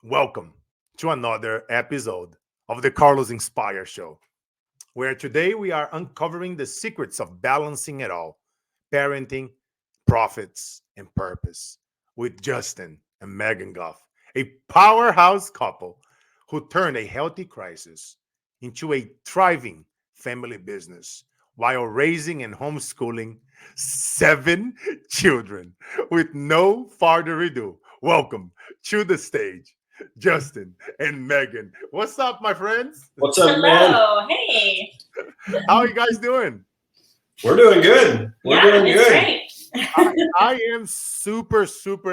Welcome to another episode of the Carlos Inspire Show, where today we are uncovering the secrets of balancing it all: parenting, profits, and purpose with Justin and Megan Goff, a powerhouse couple who turned a healthy crisis into a thriving family business while raising and homeschooling 7 children. With no further ado, welcome to the stage, Justin and Megan. What's up, my friends? What's up, man? Hello. Hey. How are you guys doing? We're doing good. We're doing it's good. great. I am super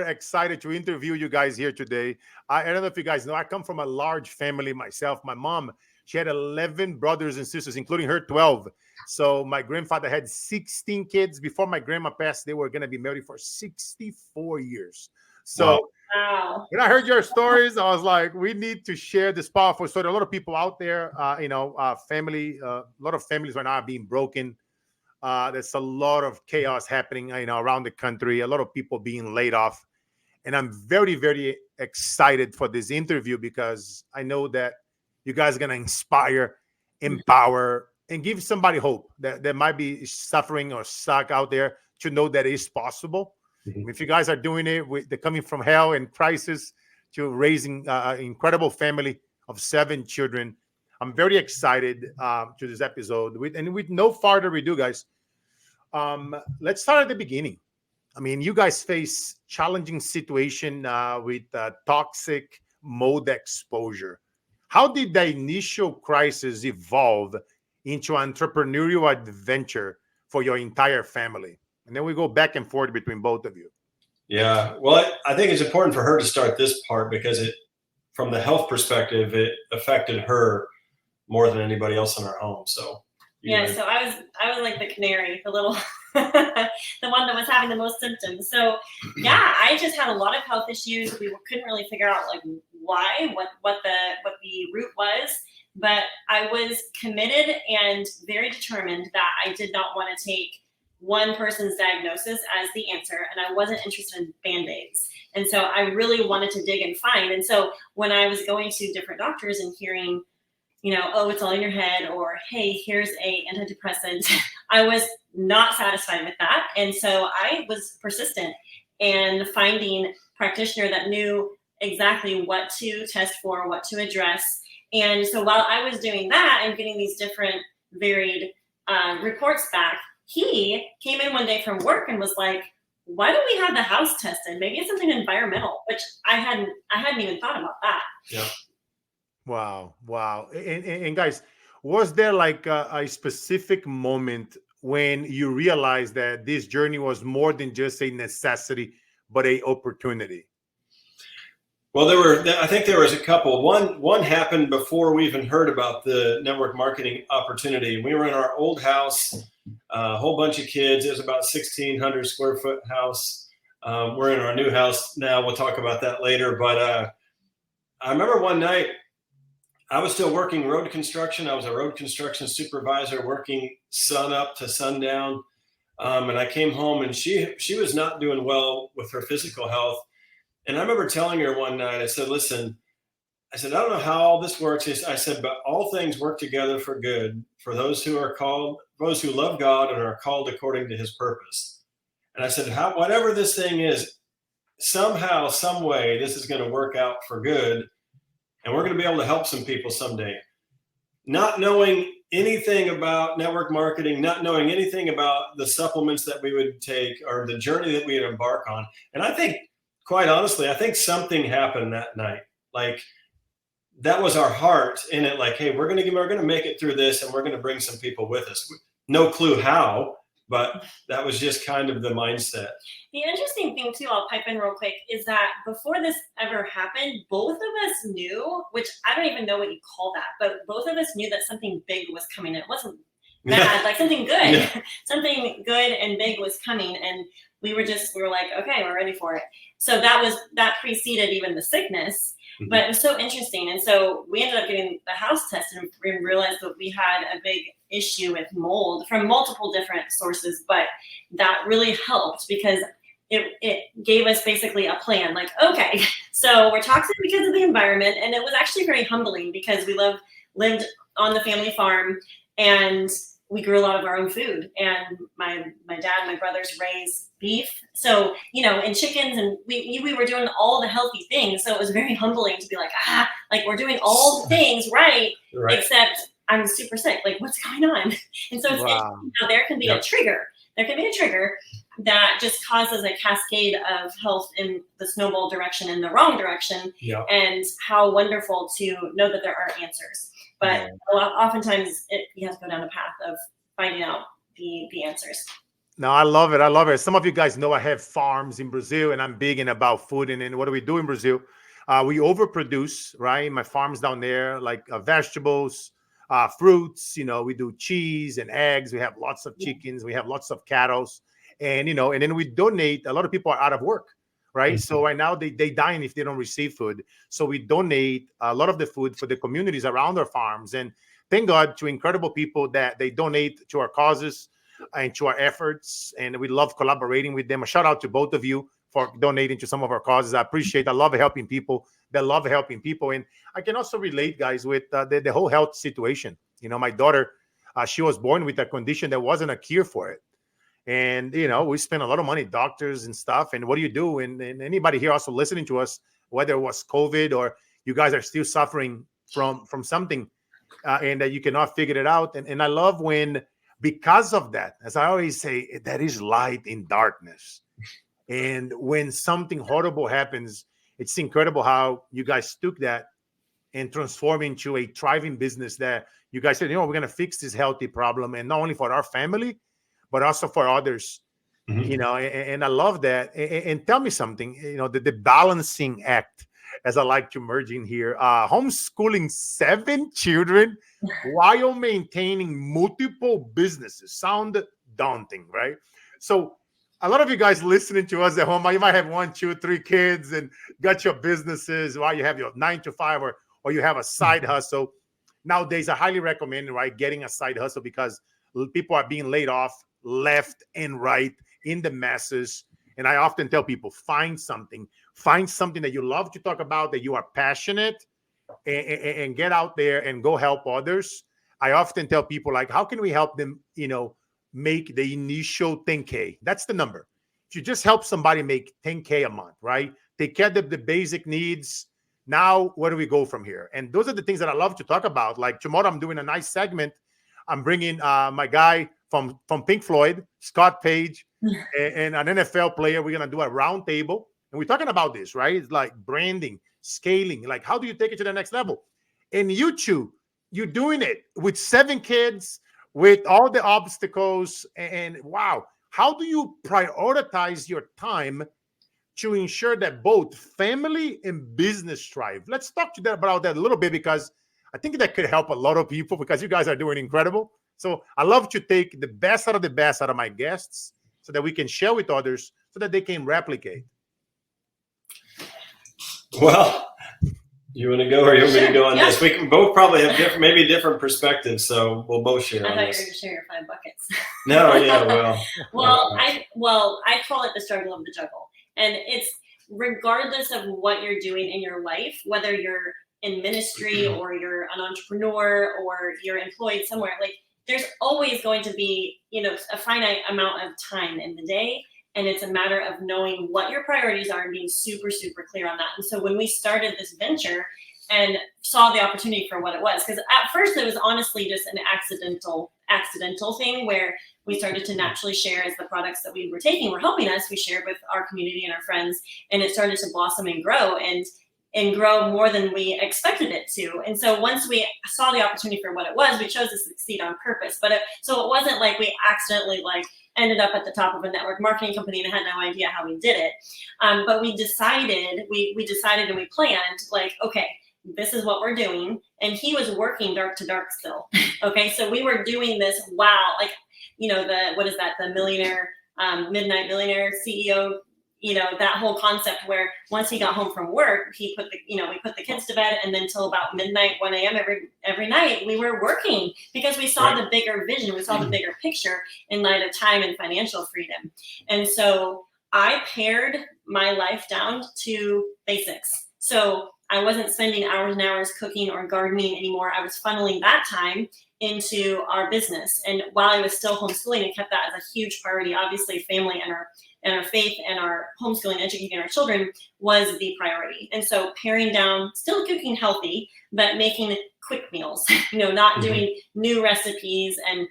excited to interview you guys here today. I don't know if you guys know, I come from a large family myself. My mom, she had 11 brothers and sisters, including her 12. So my grandfather had 16 kids. Before my grandma passed, they were going to be married for 64 years. So Wow. when I heard your stories, I was like, we need to share this powerful story. A lot of people out there, a lot of families right now are being broken. There's a lot of chaos happening, around the country. A lot of people being laid off, and I'm very excited for this interview because I know that you guys are gonna inspire, empower, and give somebody hope that might be suffering or stuck out there to know that it is possible. If you guys are doing it, they're coming from hell and crisis to raising an incredible family of 7 children. I'm very excited to this episode. With no further ado, guys, let's start at the beginning. I mean, you guys face challenging situation with toxic mold exposure. How did the initial crisis evolve into entrepreneurial adventure for your entire family? And then we go back and forth between both of you. Yeah. Well, I think it's important for her to start this part because from the health perspective, it affected her more than anybody else in our home. So So I was like the canary, the little the one that was having the most symptoms. So yeah, I just had a lot of health issues. We couldn't really figure out like why, what the root was. But I was committed and very determined that I did not want to take one person's diagnosis as the answer, and I wasn't interested in Band-Aids. And so I really wanted to dig and find. And so when I was going to different doctors and hearing, oh, it's all in your head, or hey, here's a antidepressant, I was not satisfied with that. And so I was persistent in finding a practitioner that knew exactly what to test for, what to address. And so while I was doing that and getting these different varied reports back, he came in one day from work and was like, why don't we have the house tested? Maybe it's something environmental, which I hadn't even thought about that. Yeah. Wow. And guys, was there like a specific moment when you realized that this journey was more than just a necessity, but a opportunity? Well, I think there was a couple. One happened before we even heard about the network marketing opportunity. We were in our old house, a whole bunch of kids. It was about 1,600 square foot house. We're in our new house now. We'll talk about that later. But I remember one night I was still working road construction. I was a road construction supervisor working sun up to sundown. And I came home and she was not doing well with her physical health. And I remember telling her one night, I said, listen, I don't know how all this works. I said, but all things work together for good for those who are called, those who love God and are called according to his purpose. And I said, whatever this thing is, somehow, some way, this is going to work out for good. And we're going to be able to help some people someday. Not knowing anything about network marketing, not knowing anything about the supplements that we would take or the journey that we would embark on. And I think, quite honestly, I think something happened that night. Like that was our heart in it. Like, hey, we're going to make it through this and we're going to bring some people with us. No clue how, but that was just kind of the mindset. The interesting thing too, I'll pipe in real quick, is that before this ever happened, both of us knew, which I don't even know what you call that, but both of us knew that something big was coming. It wasn't bad, like something good. Yeah. Something good and big was coming, and we were like, okay, we're ready for it. So that preceded even the sickness. Mm-hmm. But it was so interesting. And so we ended up getting the house tested and realized that we had a big issue with mold from multiple different sources, but that really helped because it gave us basically a plan. Like, okay, so we're toxic because of the environment, and it was actually very humbling because we lived on the family farm, and we grew a lot of our own food. And my dad and my brothers raised beef, so and chickens, and we were doing all the healthy things. So it was very humbling to be like, like we're doing all the things right. Except I'm super sick. Like, what's going on? And so it's interesting how there can be a trigger. There can be a trigger that just causes a cascade of health in the snowball direction, in the wrong direction. And how wonderful to know that there are answers. But oftentimes you have to go down the path of finding out the answers. No, I love it. I love it. Some of you guys know I have farms in Brazil, and I'm big in about food. And what do we do in Brazil? We overproduce, right? My farm's down there, like vegetables, fruits. We do cheese and eggs. We have lots of chickens. We have lots of cattle, and and then we donate. A lot of people are out of work, right? So right now they dying if they don't receive food. So we donate a lot of the food for the communities around our farms, and thank God to incredible people that they donate to our causes and to our efforts, and we love collaborating with them. A shout out to both of you for donating to some of our causes. I appreciate. I love helping people that love helping people, and I can also relate, guys, with the whole health situation. My daughter, she was born with a condition that wasn't a cure for it, and we spent a lot of money, doctors and stuff. And what do you do? And anybody here also listening to us, whether it was COVID or you guys are still suffering from something, and that you cannot figure it out. And I love when, because of that, as I always say, that is light in darkness. And when something horrible happens, it's incredible how you guys took that and transform into a thriving business that you guys said, we're going to fix this healthy problem. And not only for our family, but also for others, and I love that. And tell me something, the balancing act, as I like to merge in here, homeschooling 7 children while maintaining multiple businesses. Sound daunting, right? So a lot of you guys listening to us at home, you might have 1, 2, 3 kids and got your businesses while you have your 9 to 5 or you have a side hustle. Nowadays, I highly recommend, right, getting a side hustle, because people are being laid off left and right in the masses. And I often tell people, find something that you love to talk about, that you are passionate, and get out there and go help others. I often tell people, like, how can we help them, make the initial 10K? That's the number. If you just help somebody make 10K a month, right? Take care of the basic needs. Now, where do we go from here? And those are the things that I love to talk about. Like tomorrow, I'm doing a nice segment. I'm bringing my guy from Pink Floyd, Scott Page, and an NFL player. We're going to do a round table. And we're talking about this, right? It's like branding, scaling. Like, how do you take it to the next level? And you two, you're doing it with 7 kids, with all the obstacles. And wow, how do you prioritize your time to ensure that both family and business thrive? Let's talk to that about that a little bit, because I think that could help a lot of people, because you guys are doing incredible. So I love to take the best out of my guests so that we can share with others so that they can replicate. Well, you want to go, or you want me to go on this? We can both probably have different perspectives, so we'll both share. I on thought this. you were going to share your 5 buckets. No, yeah, well. I call it the struggle of the juggle, and it's regardless of what you're doing in your life, whether you're in ministry or you're an entrepreneur or you're employed somewhere, like there's always going to be, a finite amount of time in the day. And it's a matter of knowing what your priorities are and being super, super clear on that. And so when we started this venture and saw the opportunity for what it was, because at first it was honestly just an accidental thing where we started to naturally share as the products that we were taking were helping us. We shared with our community and our friends, and it started to blossom and grow and grow more than we expected it to. And so once we saw the opportunity for what it was, we chose to succeed on purpose. So it wasn't like we accidentally ended up at the top of a network marketing company and had no idea how we did it. But we decided, we decided and we planned, like, okay, this is what we're doing. And he was working dark to dark still. Okay, so we were doing this the millionaire, midnight millionaire CEO, that whole concept where once he got home from work, we put the kids to bed, and then till about midnight, 1 a.m. every night, we were working because we saw the bigger vision. We saw the bigger picture in light of time and financial freedom. And so I pared my life down to basics. So I wasn't spending hours and hours cooking or gardening anymore. I was funneling that time into our business. And while I was still homeschooling, I kept that as a huge priority. Obviously, family and our faith and our homeschooling, educating our children was the priority. And so paring down, still cooking healthy, but making quick meals, not doing new recipes and,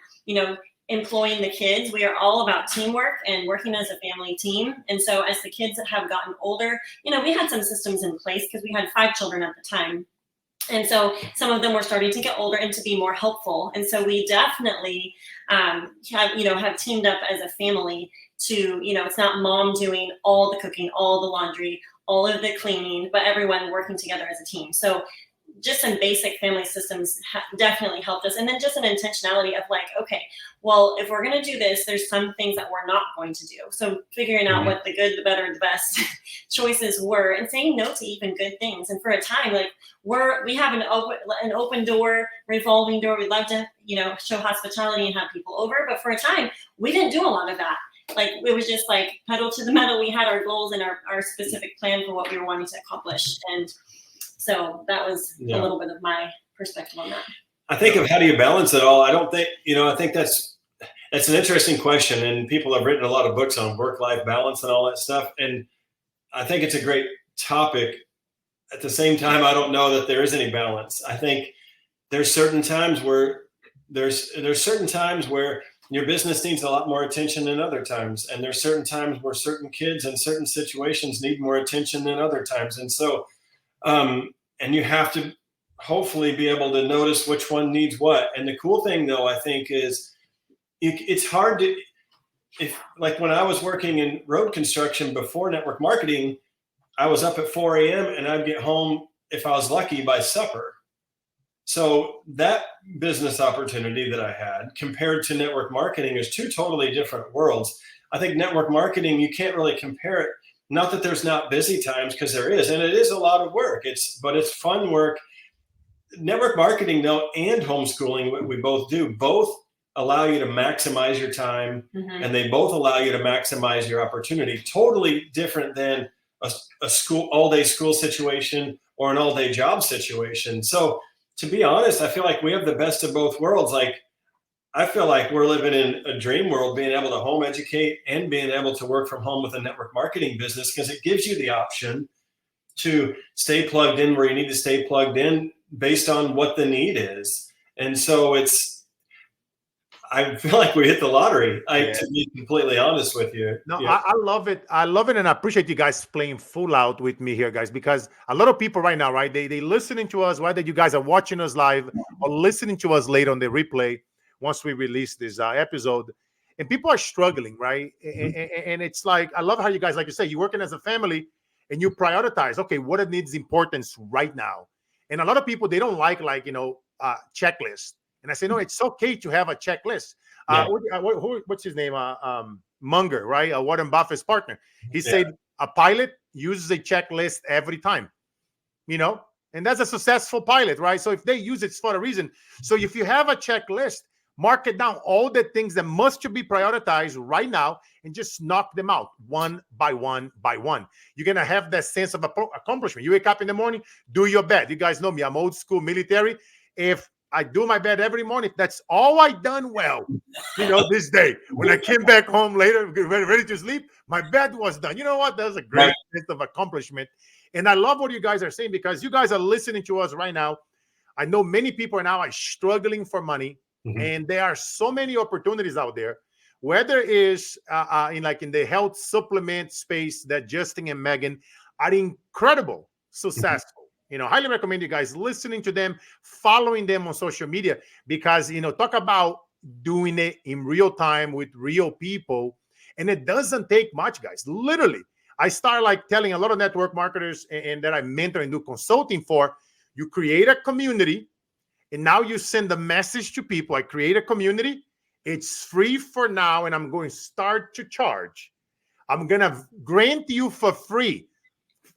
employing the kids. We are all about teamwork and working as a family team. And so as the kids have gotten older, we had some systems in place because we had 5 children at the time. And so some of them were starting to get older and to be more helpful. And so we definitely have teamed up as a family to, it's not mom doing all the cooking, all the laundry, all of the cleaning, but everyone working together as a team. So just some basic family systems definitely helped us. And then just an intentionality of like, okay, well, if we're going to do this, there's some things that we're not going to do. So figuring out what the good, the better, the best choices were, and saying no to even good things. And for a time, like we have an open door, revolving door. We love to, show hospitality and have people over. But for a time, we didn't do a lot of that. Like it was just like pedal to the metal. We had our goals and our specific plan for what we were wanting to accomplish. And so that was a little bit of my perspective on that. I think of how do you balance it all? I don't think, I think that's an interesting question. And people have written a lot of books on work-life balance and all that stuff. And I think it's a great topic. At the same time, I don't know that there is any balance. I think there's certain times where there's certain times where your business needs a lot more attention than other times. And there's certain times where certain kids in certain situations need more attention than other times. And so, and you have to hopefully be able to notice which one needs what. And the cool thing though, I think is it's hard to, like when I was working in road construction before network marketing, I was up at 4 a.m. and I'd get home, if I was lucky, by supper. So that business opportunity that I had compared to network marketing is 2 totally different worlds. I think network marketing, you can't really compare it. Not that there's not busy times, because there is, and it is a lot of work. But it's fun work. Network marketing though, and homeschooling, what we both do, both allow you to maximize your time, and they both allow you to maximize your opportunity. Totally different than a school all-day school situation or an all-day job situation. So to be honest, I feel like we have the best of both worlds. Like I feel like we're living in a dream world, being able to home educate and being able to work from home with a network marketing business, because it gives you the option to stay plugged in where you need to stay plugged in based on what the need is. And so I feel like we hit the lottery, to be completely honest with you. No, yeah. I love it. I love it. And I appreciate you guys playing full out with me here, guys, because a lot of people right now, right, they listening to us, whether you guys are watching us live or listening to us later on the replay, once we release this episode, and people are struggling, right? And it's like, I love how you guys, like you say, you're working as a family and you prioritize, okay, what needs importance right now? And a lot of people, they don't like checklists. And I say, no, it's okay to have a checklist. What's his name? Munger, right? Warren Buffett's partner. He said a pilot uses a checklist every time, and that's a successful pilot, right? So if they use it, it's for a reason. So if you have a checklist, mark it down, all the things that must be prioritized right now, and just knock them out one by one by one. You're going to have that sense of accomplishment. You wake up in the morning, do your bed. You guys know me. I'm old school military. If I do my bed every morning, that's all I done well, this day. When I came back home later, ready to sleep, my bed was done. You know what? That's a great sense of accomplishment. And I love what you guys are saying, because you guys are listening to us right now. I know many people now are struggling for money. And there are so many opportunities out there, whether it is in the health supplement space that Justin and Megan are incredible, successful. Highly recommend you guys listening to them, following them on social media, because, talk about doing it in real time with real people. And it doesn't take much, guys. Literally, I start telling a lot of network marketers and that I mentor and do consulting for, you create a community. And now you send a message to people. I create a community. It's free for now, and I'm going to start to charge. I'm going to grant you for free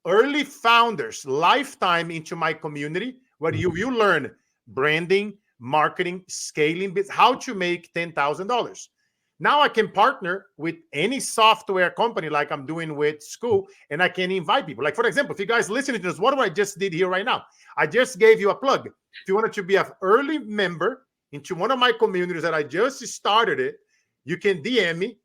early founders lifetime into my community, where you learn branding, marketing, scaling, how to make $10,000. Now I can partner with any software company like I'm doing with school, and I can invite people. Like, for example, if you guys listening to this, what I just did here right now, I just gave you a plug. If you wanted to be an early member into one of my communities that I just started it, you can DM me,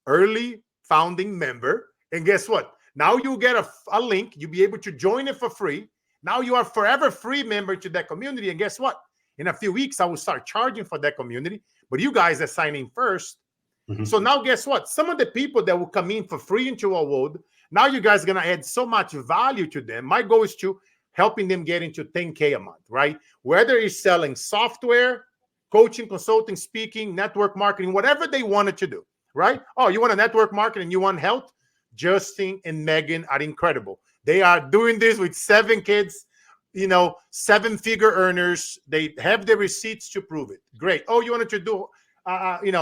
early founding member. And guess what? Now you get a link. You'll be able to join it for free. Now you are forever free member to that community. And guess what? In a few weeks, I will start charging for that community. But you guys are signing first. So now guess what? Some of the people that will come in for free into our world, now you guys are going to add so much value to them. My goal is to helping them get into 10K a month, right? Whether it's selling software, coaching, consulting, speaking, network marketing, whatever they wanted to do, right? Oh, you want a network marketing, you want health? Justin and Megan are incredible. They are doing this with 7 kids, 7-figure earners. They have the receipts to prove it. Great. Oh, you wanted to do,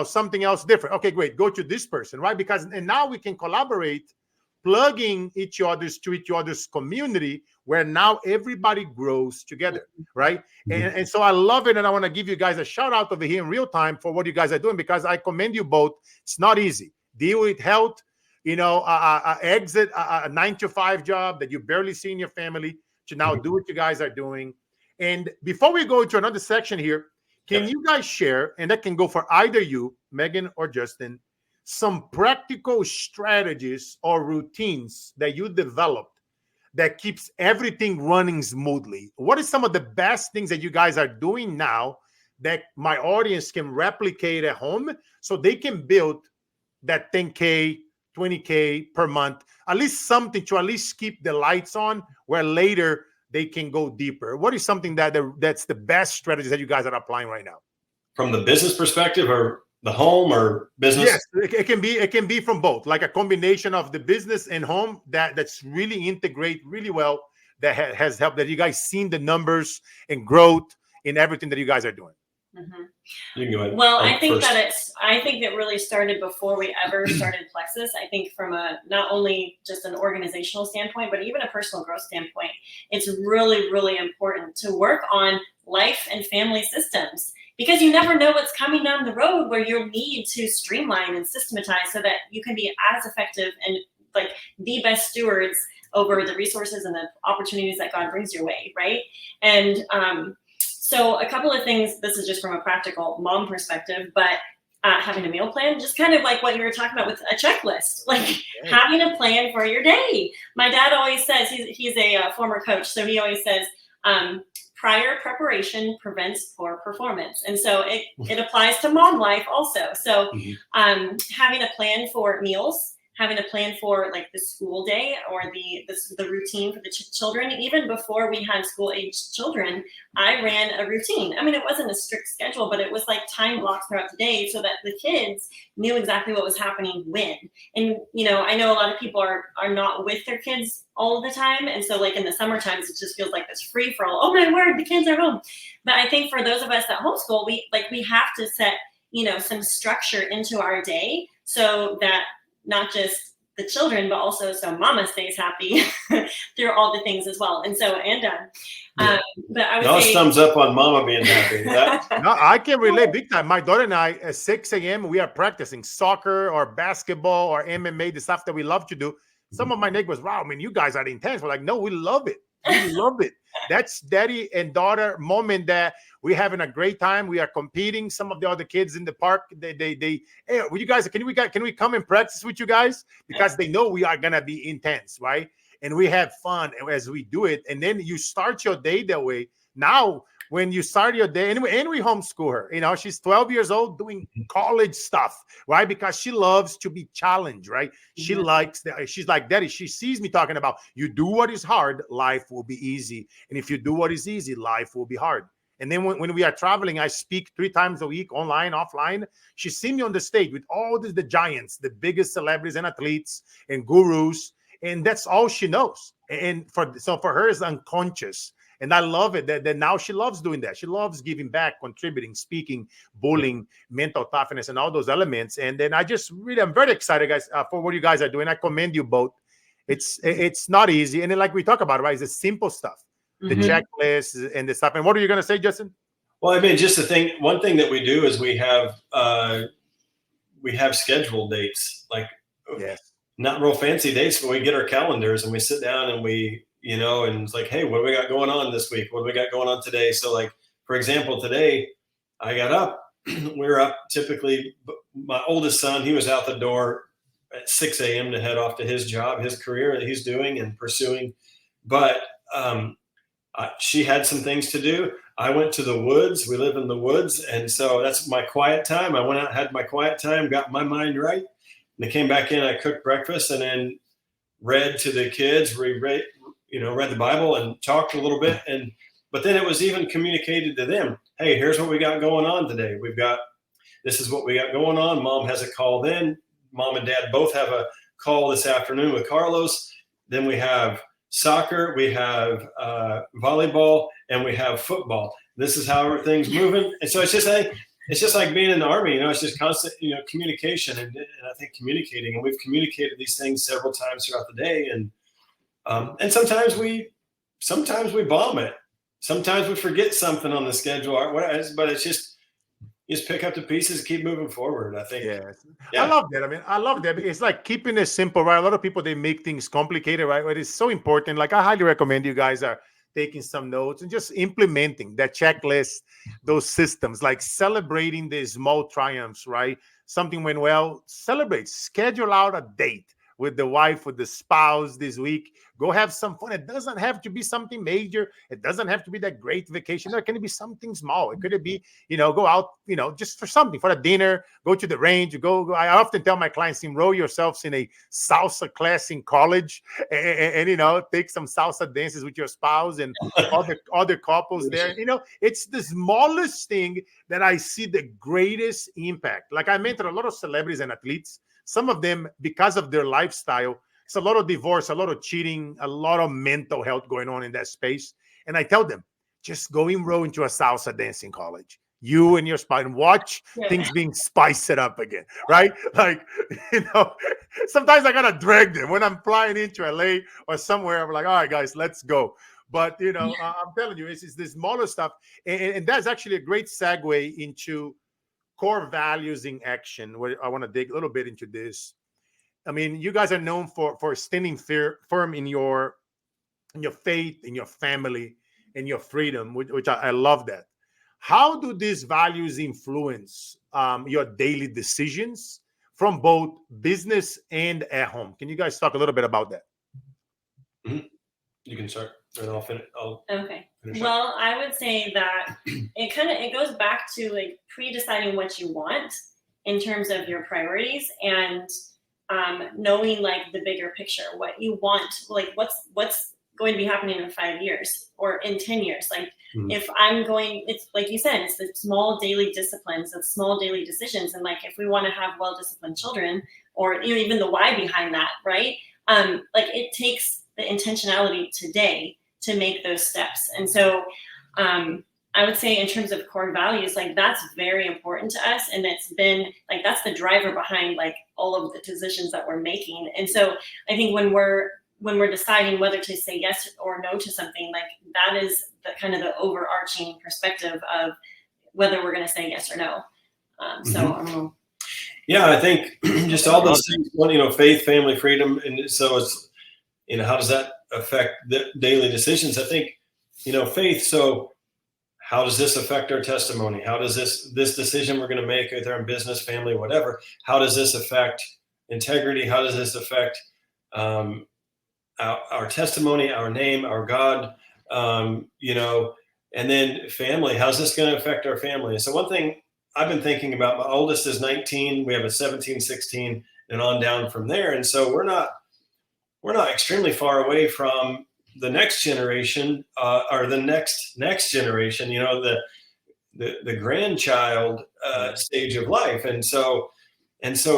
something else different. Okay, great. Go to this person, right? And now we can collaborate, plugging each other's community, where now everybody grows together, right? And so I love it, and I want to give you guys a shout out over here in real time for what you guys are doing, because I commend you both. It's not easy. Deal with health, exit a 9-to-5 job that you barely see in your family to now do what you guys are doing. And before we go to another section here, can you guys share, and that can go for either you, Megan or Justin, some practical strategies or routines that you developed that keeps everything running smoothly? What is some of the best things that you guys are doing now that my audience can replicate at home so they can build that 10K, 20K per month, at least something to at least keep the lights on, where later they can go deeper? What is something that's the best strategies that you guys are applying right now? From the business perspective, or the home, or business? Yes, it can be from both, like a combination of the business and home that's really integrate really well, that has helped, that you guys seen the numbers and growth in everything that you guys are doing. You can go ahead. Well, I think it really started before we ever started Plexus. I think from not only just an organizational standpoint, but even a personal growth standpoint, it's really, really important to work on life and family systems, because you never know what's coming down the road where you'll need to streamline and systematize so that you can be as effective and like the best stewards over the resources and the opportunities that God brings your way, right? And so a couple of things, this is just from a practical mom perspective, but having a meal plan, just kind of like what you were talking about with a checklist, like having a plan for your day. My dad always says, he's a former coach, so he always says, prior preparation prevents poor performance. And so it applies to mom life also. So having a plan for meals, having a plan for like the school day or the routine for the children. Even before we had school-aged children, I ran a routine. I mean, it wasn't a strict schedule, but it was like time blocks throughout the day so that the kids knew exactly what was happening when. And, I know a lot of people are not with their kids all the time. And so like in the summer times, it just feels like this free for all. Oh my word, the kids are home. But I think for those of us that homeschool, we have to set, some structure into our day so that not just the children, but also so mama stays happy through all the things as well. And so, but I would say, thumbs up on mama being happy. No, I can relate big time. My daughter and I, at 6 a.m., we are practicing soccer or basketball or MMA, the stuff that we love to do. Some of my neighbors, wow, you guys are intense. We're like, no, we love it. We love it. That's daddy and daughter moment that we're having a great time. We are competing. Some of the other kids in the park, they hey, you guys, can we come and practice with you guys? Because they know we are gonna be intense, right? And we have fun as we do it. And then you start your day that way. Now, when you start your day, and we homeschool her, she's 12 years old doing college stuff, right? Because she loves to be challenged, right? She likes that. She's like, Daddy, she sees me talking about, you do what is hard, life will be easy. And if you do what is easy, life will be hard. And then when we are traveling, I speak 3 times a week, online, offline. She sees me on the stage with all the giants, the biggest celebrities and athletes and gurus. And that's all she knows. And for her, it's unconscious. And I love it that now she loves doing that. She loves giving back, contributing, speaking, bullying, mental toughness, and all those elements. And then I'm very excited, guys, for what you guys are doing. I commend you both. It's not easy. And then like we talk about, right, it's the simple stuff, the checklist and the stuff. And what are you going to say, Justin? Well, just one thing that we do is we have we have scheduled dates, like Yes. not real fancy dates, but we get our calendars and we sit down and we, and it's like, hey, what do we got going on this week? What do we got going on today? So like, for example, today I got up, we're up typically, my oldest son, he was out the door at 6 a.m. to head off to his job, his career that he's doing and pursuing. But she had some things to do. I went to the woods. We live in the woods. And so that's my quiet time. I went out, had my quiet time, got my mind right. And I came back in, I cooked breakfast and then read to the kids, read the Bible and talked a little bit. But then it was even communicated to them. Hey, here's what we got going on today. This is what we got going on. Mom has a call then. Mom and dad both have a call this afternoon with Carlos. Then we have soccer, we have volleyball, and we have football. This is how everything's moving. And so it's just like being in the Army, it's just constant, communication and I think communicating. And we've communicated these things several times throughout the day. And sometimes we bomb it. Sometimes we forget something on the schedule, but it's just, you just pick up the pieces, keep moving forward. I think. Yes. Yeah. I love that. I love that. It's like keeping it simple, right? A lot of people, they make things complicated, right? But it's so important. Like I highly recommend you guys are taking some notes and just implementing that checklist, those systems, like celebrating the small triumphs, right? Something went well, celebrate, schedule out a date with the wife, with the spouse this week. Go have some fun. It doesn't have to be something major. It doesn't have to be that great vacation. It can be something small. It could be, go out, just for something, for a dinner, go to the range, go. I often tell my clients, enroll yourselves in a salsa class in college and take some salsa dances with your spouse and other couples there. It's the smallest thing that I see the greatest impact. Like I mentored a lot of celebrities and athletes. Some of them, because of their lifestyle, it's a lot of divorce, a lot of cheating, a lot of mental health going on in that space. And I tell them, just go enroll into a salsa dancing college. You and your spouse, and watch things being spiced up again, right? Like, sometimes I gotta drag them when I'm flying into LA or somewhere. I'm like, all right, guys, let's go. But I'm telling you, it's the smaller stuff, and that's actually a great segue into core values in action, where I want to dig a little bit into this. I mean, you guys are known for standing firm in your faith, in your family, in your freedom, which I love that. How do these values influence your daily decisions from both business and at home? Can you guys talk a little bit about that? Mm-hmm. You can start, and I'll finish. Okay. Well, I would say that it goes back to like pre-deciding what you want in terms of your priorities and knowing like the bigger picture, what you want, like what's going to be happening in 5 years or in 10 years. Like if it's like you said, it's the small daily disciplines, the small daily decisions. And like, if we want to have well-disciplined children or even the why behind that, right? Like it takes the intentionality today to make those steps. And so I would say in terms of core values, like that's very important to us. And it's been like, that's the driver behind like all of the decisions that we're making. And so I think when we're deciding whether to say yes or no to something, like that is the kind of the overarching perspective of whether we're going to say yes or no. So I don't know. Yeah, I think just all those things, faith, family, freedom. And so it's, how does that affect the daily decisions? I think, faith. So how does this affect our testimony? How does this decision we're going to make with our business, family, whatever, how does this affect integrity? How does this affect our testimony, our name, our God, and then family, how's this going to affect our family? So one thing I've been thinking about, my oldest is 19, we have a 17, 16, and on down from there. And so we're not extremely far away from the next generation or the next generation, the grandchild stage of life. And so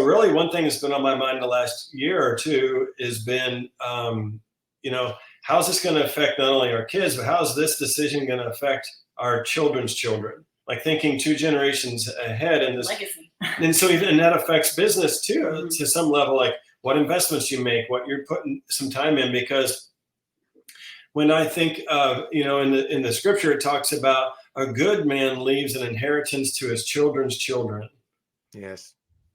really one thing that's been on my mind the last year or two has been, how's this going to affect not only our kids, but how's this decision going to affect our children's children? Like thinking 2 generations ahead in this. Legacy. And so and that affects business too, to some level, like what investments you make, what you're putting some time in, because when I think of, in the scripture, it talks about a good man leaves an inheritance to his children's children. Yes.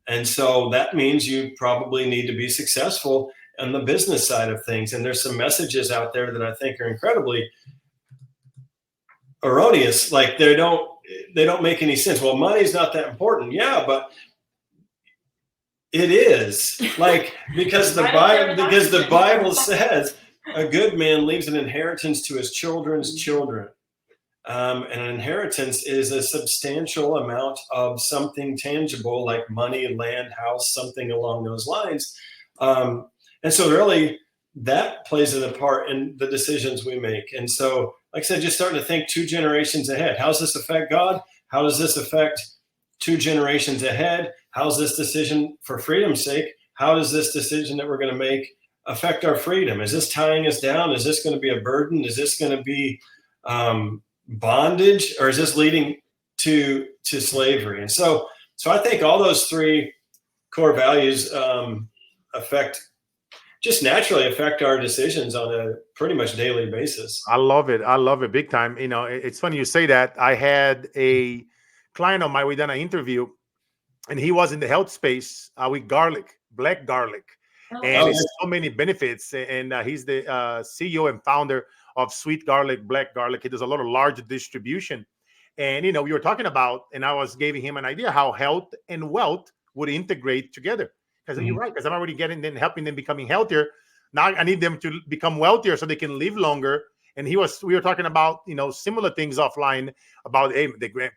And so that means you probably need to be successful on the business side of things. And there's some messages out there that I think are incredibly erroneous. Like they don't make any sense. Well, money's not that important. Yeah, but it is, like, because the Bible says a good man leaves an inheritance to his children's children. And an inheritance is a substantial amount of something tangible like money, land, house, something along those lines. And so really that plays a part in the decisions we make. And so, like I said, just starting to think 2 generations ahead. How does this affect God? How does this affect 2 generations ahead? How's this decision for freedom's sake? How does this decision that we're going to make affect our freedom? Is this tying us down? Is this going to be a burden? Is this going to be bondage, or is this leading to slavery? And so I think all those 3 core values naturally affect our decisions on a pretty much daily basis. I love it big time. You know, it's funny you say that. I had a client of mine, we done an interview, and he was in the health space with garlic, black garlic. And it's so many benefits. And he's the CEO and founder of Sweet Garlic, Black Garlic. He does a lot of large distribution. And, you know, we were talking about, and I was giving him an idea how health and wealth would integrate together. Because you're right, because I'm already getting them, helping them becoming healthier. Now I need them to become wealthier so they can live longer. And we were talking about, you know, similar things offline about, hey,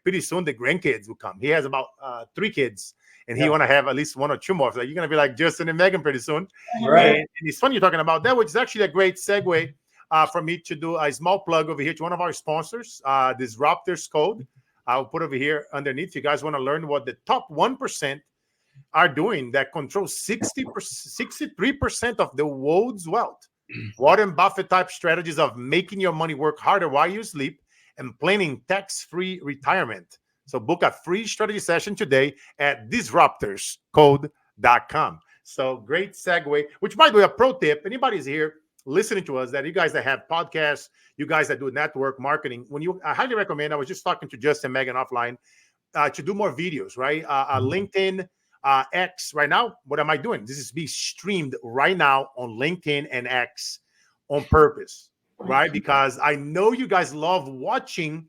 pretty soon the grandkids will come. He has about 3 kids. And he want to have at least 1 or 2 more. So you're going to be like Justin and Megan pretty soon. Right. And it's funny you're talking about that, which is actually a great segue for me to do a small plug over here to one of our sponsors, Disruptors Code. I'll put over here underneath. You guys want to learn what the top 1% are doing that controls 63% of the world's wealth. Warren Buffett type strategies of making your money work harder while you sleep and planning tax-free retirement. So book a free strategy session today at disruptorscode.com. So great segue, which by the way, a pro tip, anybody's here listening to us, that you guys that have podcasts, you guys that do network marketing, I highly recommend, I was just talking to Justin and Megan offline, to do more videos, right? LinkedIn, X right now, what am I doing? This is being streamed right now on LinkedIn and X on purpose, right? Because I know you guys love watching.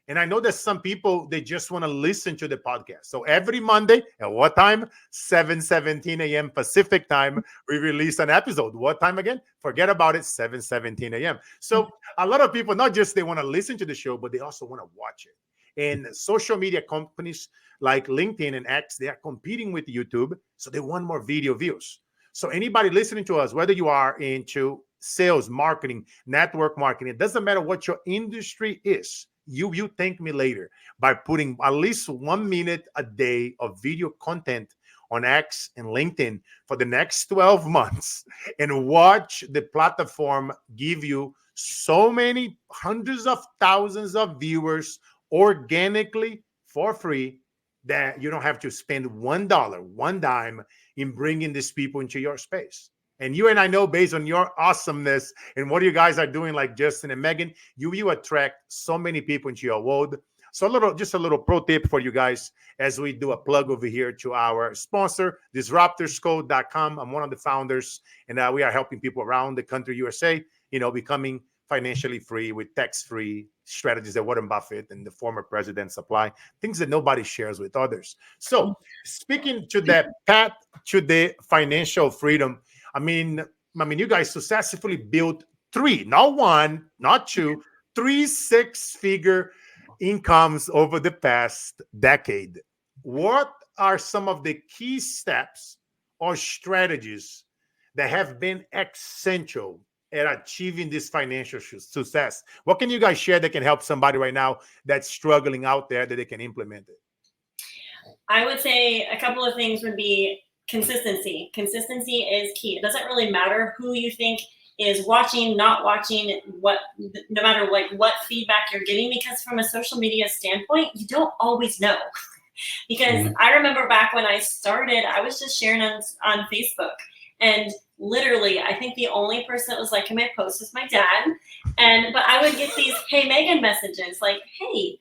And I know that some people, they just want to listen to the podcast. So every Monday, at what time? 7:17 a.m. Pacific time, we release an episode. What time again? Forget about it, 7:17 a.m. So a lot of people, not just they want to listen to the show, but they also want to watch it. And social media companies like LinkedIn and X, they are competing with YouTube. So they want more video views. So anybody listening to us, whether you are into sales, marketing, network marketing, it doesn't matter what your industry is. You thank me later by putting at least 1 minute a day of video content on X and LinkedIn for the next 12 months and watch the platform give you so many hundreds of thousands of viewers organically for free that you don't have to spend $1, 1 dime in bringing these people into your space. And you and I know, based on your awesomeness and what you guys are doing, like Justin and Megan, you attract so many people into your world. So just a little pro tip for you guys as we do a plug over here to our sponsor, disruptorscode.com. I'm one of the founders, and we are helping people around the country, USA, you know, becoming financially free with tax-free strategies that Warren Buffett and the former presidents apply, things that nobody shares with others. So speaking to that path to the financial freedom, I mean, you guys successfully built 3, not 1, not 2, 3 6-figure incomes over the past decade. What are some of the key steps or strategies that have been essential at achieving this financial success? What can you guys share that can help somebody right now that's struggling out there that they can implement it? I would say a couple of things would be consistency. Consistency is key. It doesn't really matter who you think is watching, not watching, no matter what feedback you're getting, because from a social media standpoint, you don't always know. Because I remember back when I started, I was just sharing on Facebook, and literally, I think the only person that was liking my post was my dad. But I would get these "Hey Megan" messages, like, "Hey,"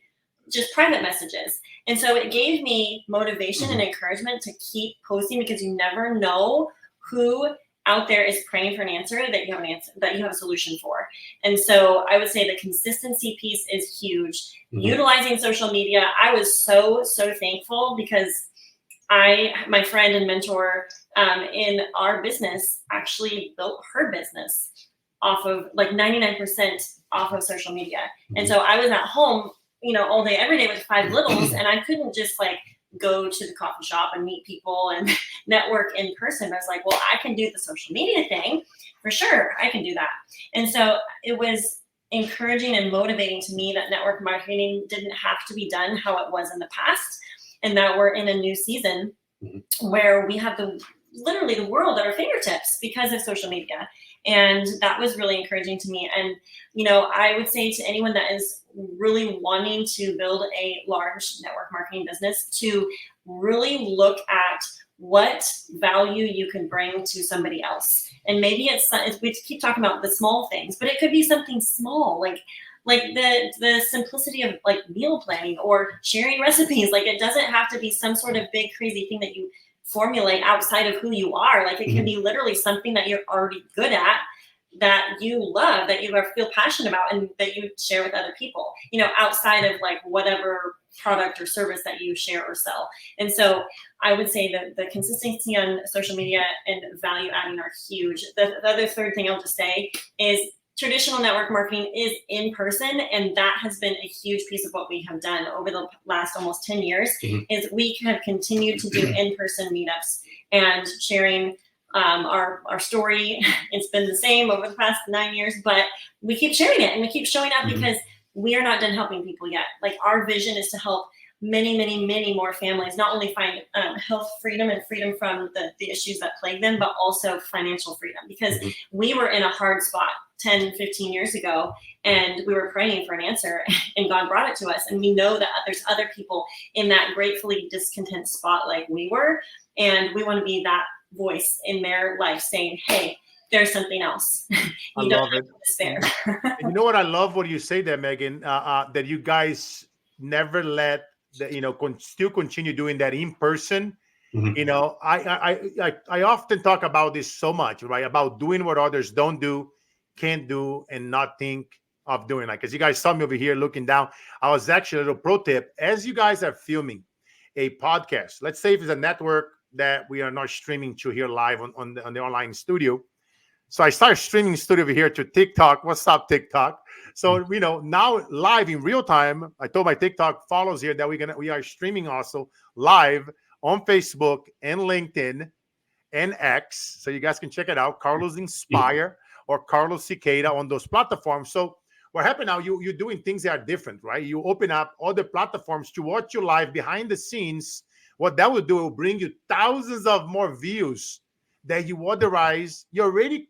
just private messages. And so it gave me motivation and encouragement to keep posting, because you never know who out there is praying for an answer that you have a solution for. And so I would say the consistency piece is huge. Utilizing social media, I was so thankful, because my friend and mentor in our business actually built her business off of like 99% off of social media. And so I was at home, all day, every day with 5 littles, and I couldn't just like go to the coffee shop and meet people and network in person. I was like, well, I can do the social media thing for sure. I can do that. And so it was encouraging and motivating to me that network marketing didn't have to be done how it was in the past, and that we're in a new season where we have literally the world at our fingertips because of social media. And that was really encouraging to me. And, I would say to anyone that is really wanting to build a large network marketing business, to really look at what value you can bring to somebody else. And maybe we keep talking about the small things, but it could be something small, like the simplicity of like meal planning or sharing recipes. Like, it doesn't have to be some sort of big crazy thing that you formulate outside of who you are. Like, it can be literally something that you're already good at, that you love, that you feel passionate about, and that you share with other people, outside of like whatever product or service that you share or sell. And so I would say that the consistency on social media and value adding are huge. The other third thing I'll just say is traditional network marketing is in person, and that has been a huge piece of what we have done over the last almost 10 years. Is we have continued to do in-person meetups and sharing our story. It's been the same over the past 9 years, but we keep sharing it and we keep showing up because we are not done helping people yet. Like, our vision is to help many more families not only find health freedom and freedom from the issues that plague them, but also financial freedom, because we were in a hard spot 10, 15 years ago, and we were praying for an answer, and God brought it to us. And we know that there's other people in that gratefully discontent spot like we were, and we want to be that voice in their life saying, hey, there's something else. I love it. Despair. And you know what? I love what you say there, Megan, that you guys never let still continue doing that in person. I often talk about this so much, right? About doing what others don't do, can't do, and not think of doing. Like, as you guys saw me over here looking down, I was actually a little pro tip. As you guys are filming a podcast, let's say if it's a network that we are not streaming to here live on the online studio. So I started streaming studio over here to TikTok. What's up, TikTok? So, now live in real time, I told my TikTok followers here that we are streaming also live on Facebook and LinkedIn and X. So you guys can check it out, Carlos Inspire or Carlos Siqueira on those platforms. So what happened now, you're doing things that are different, right? You open up other platforms to watch you live behind the scenes. What that will do, it will bring you thousands of more views that you otherwise, you're already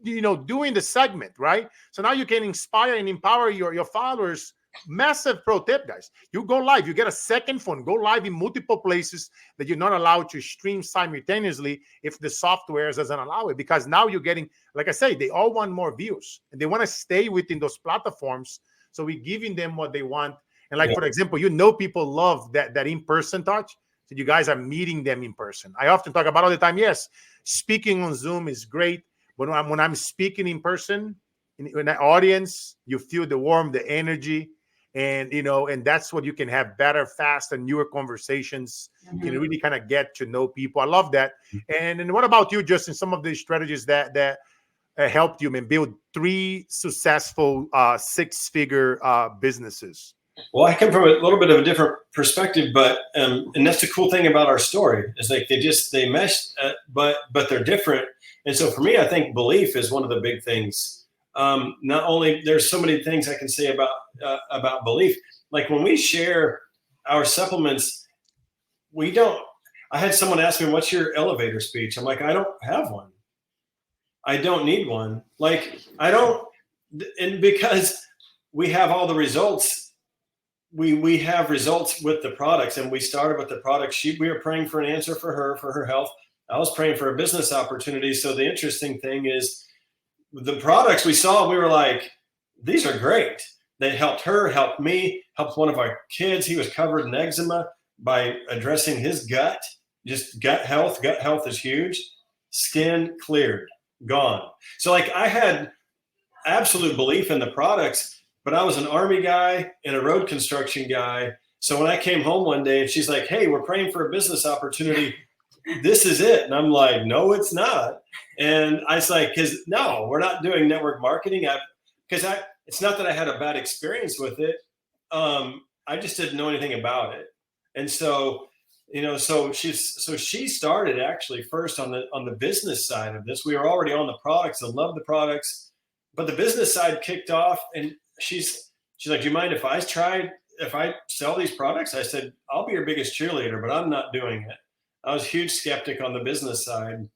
doing the segment, right? So now you can inspire and empower your followers. Massive pro tip, guys. You go live, you get a second phone, go live in multiple places that you're not allowed to stream simultaneously if the software doesn't allow it, because now you're getting, like I say, they all want more views and they want to stay within those platforms. So we're giving them what they want. And like, for example, people love that in-person touch. So you guys are meeting them in person. I often talk about all the time, yes, speaking on Zoom is great, but when I'm speaking in person, in the audience, you feel the warmth, the energy, and and that's what you can have better, fast, and newer conversations. You can really kind of get to know people. I love that. And what about you, Justin? Some of the strategies that helped you build 3 successful 6-figure businesses? Well, I come from a little bit of a different perspective, but and that's the cool thing about our story is like they mesh, but they're different. And so for me, I think belief is one of the big things. Not only there's so many things I can say about belief. Like when we share our supplements, I had someone ask me, what's your elevator speech? I'm like, I don't have one. I don't need one. Like and because we have all the results, we have results with the products, and we started with the product. We were praying for an answer for her health. I was praying for a business opportunity. So the interesting thing is the products we saw, we were like, these are great. They helped her, helped me, helped one of our kids. He was covered in eczema by addressing his gut. Just gut health. Gut health is huge. Skin cleared, gone. So like I had absolute belief in the products, but I was an Army guy and a road construction guy. So when I came home one day and she's like, hey, we're praying for a business opportunity. This is it. And I'm like, no, it's not. And I was like, because no, we're not doing network marketing. It's not that I had a bad experience with it. I just didn't know anything about it. And so, so she started actually first on the business side of this. We were already on the products. I love the products, but the business side kicked off. And she's like, do you mind if I sell these products? I said, I'll be your biggest cheerleader, but I'm not doing it. I was a huge skeptic on the business side. And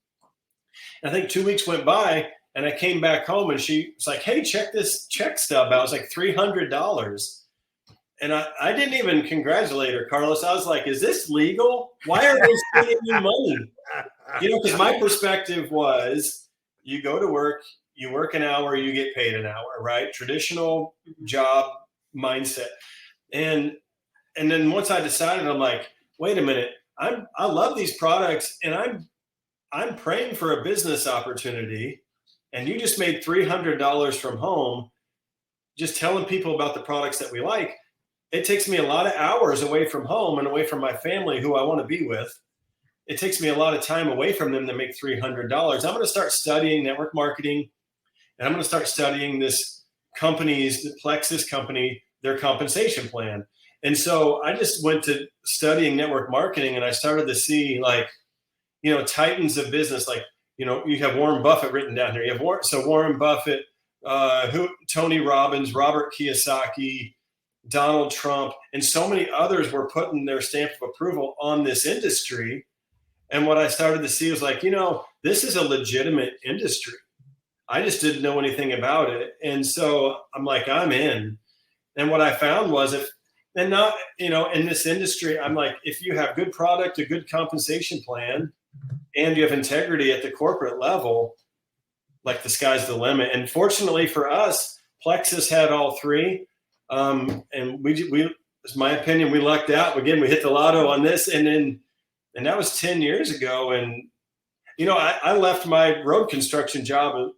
I think 2 weeks went by and I came back home and she was like, hey, check this check stub out. It was like $300. And I didn't even congratulate her, Carlos. I was like, is this legal? Why are they spending you money? Because my perspective was you go to work, you work an hour, you get paid an hour, right? Traditional job mindset. And then once I decided, I'm like, wait a minute, I love these products and I'm praying for a business opportunity. And you just made $300 from home, just telling people about the products that we like. It takes me a lot of hours away from home and away from my family who I want to be with. It takes me a lot of time away from them to make $300. I'm going to start studying network marketing, and I'm going to start studying this company's, the Plexus company, their compensation plan. And so I just went to studying network marketing, and I started to see titans of business. Like, you have Warren Buffett written down here. You have Warren Buffett, Tony Robbins, Robert Kiyosaki, Donald Trump, and so many others were putting their stamp of approval on this industry. And what I started to see was like, this is a legitimate industry. I just didn't know anything about it. And so I'm like, I'm in. And what I found was in this industry, I'm like, if you have good product, a good compensation plan, and you have integrity at the corporate level, like the sky's the limit. And fortunately for us, Plexus had all three. And it's my opinion, we lucked out. Again, we hit the lotto on this. And that was 10 years ago. And, I left my road construction job a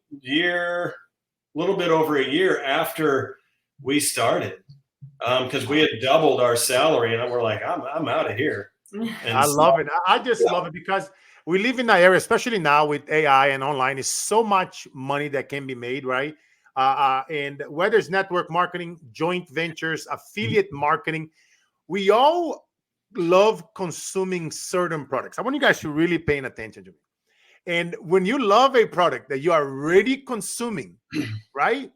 little bit over a year after we started, because we had doubled our salary and we're like, I'm out of here. And I love it. I just love it because we live in that area, especially now with AI and online, is so much money that can be made, right? And whether it's network marketing, joint ventures, affiliate marketing, we all love consuming certain products. I want you guys to really pay attention to me. And when you love a product that you are already consuming, right?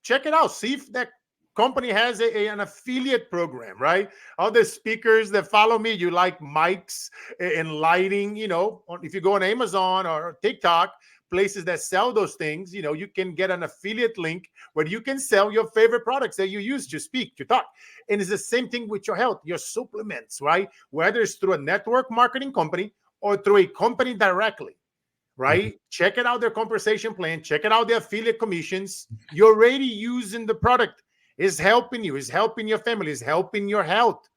Check it out. See if that company has an affiliate program, right? All the speakers that follow me, you like mics and lighting, if you go on Amazon or TikTok, places that sell those things, you can get an affiliate link where you can sell your favorite products that you use to speak, to talk. And it's the same thing with your health, your supplements, right? Whether it's through a network marketing company or through a company directly, right? Mm-hmm. Check it out, their compensation plan. Check it out, the affiliate commissions. You're already using the product. It's helping you. It's helping your family. It's helping your health.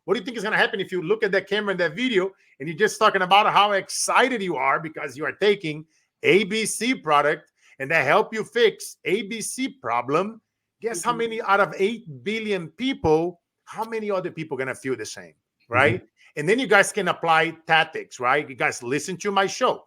What do you think is going to happen if you look at that camera in that video and you're just talking about how excited you are because you are taking ABC product and they help you fix ABC problem? Guess how many out of 8 billion people, how many other people are going to feel the same, right? Mm-hmm. And then you guys can apply tactics, right? You guys listen to my show.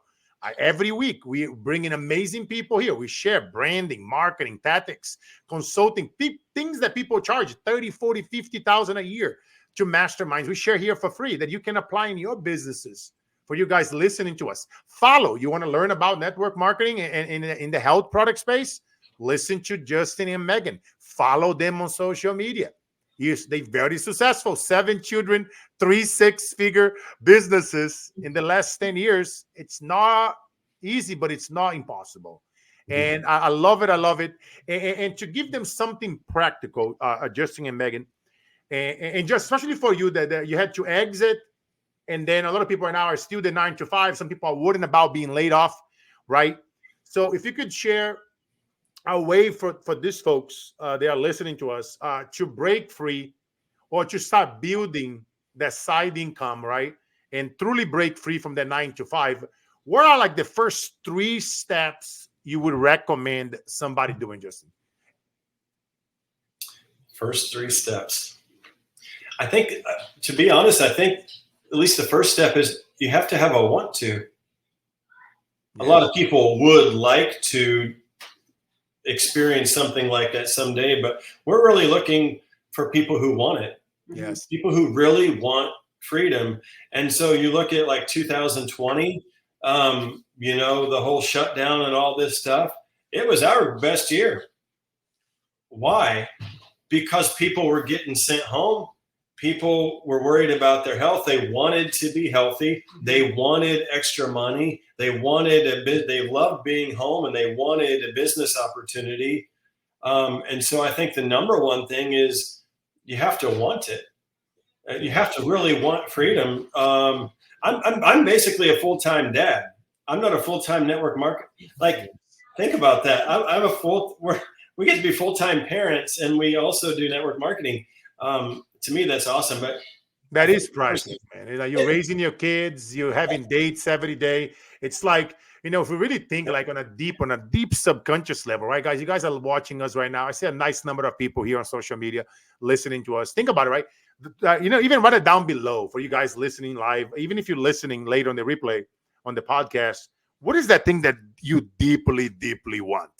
Every week, we bring in amazing people here. We share branding, marketing, tactics, consulting, things that people charge 30, 40, 50,000 a year to masterminds. We share here for free that you can apply in your businesses. For you guys listening to us, follow. You want to learn about network marketing and in the health product space? Listen to Justin and Megan. Follow them on social media. Yes, they're very successful. 7 children, 3 6-figure businesses in the last 10 years. It's not easy, but it's not impossible. And I love it. I love it. And to give them something practical, Justin and Megan, and just especially for you that you had to exit. And then a lot of people right now are still the 9 to 5. Some people are worrying about being laid off, right? So if you could share a way for these folks they are listening to us to break free or to start building that side income, right? And truly break free from the 9 to 5. What are like the first 3 steps you would recommend somebody doing, Justin? First 3 steps. I think, to be honest, I think at least the first step is you have to have a want to. A lot of people would like to experience something like that someday, but we're really looking for people who want it. Yes. People who really want freedom. And so you look at like 2020, the whole shutdown and all this stuff, it was our best year. Why? Because people were getting sent home. People were worried about their health. They wanted to be healthy. They wanted extra money. They loved being home, and they wanted a business opportunity. And so I think the number one thing is you have to want it. You have to really want freedom. I'm basically a full-time dad. I'm not a full-time network marketer. Like, think about that. We get to be full-time parents, and we also do network marketing. To me, that's awesome. But that is priceless, man. You're raising your kids, you're having dates every day. It's like, if we really think like on a deep subconscious level, right, guys? You guys are watching us right now. I see a nice number of people here on social media listening to us. Think about it, right? Even write it down below for you guys listening live. Even if you're listening later on the replay on the podcast, what is that thing that you deeply, deeply want,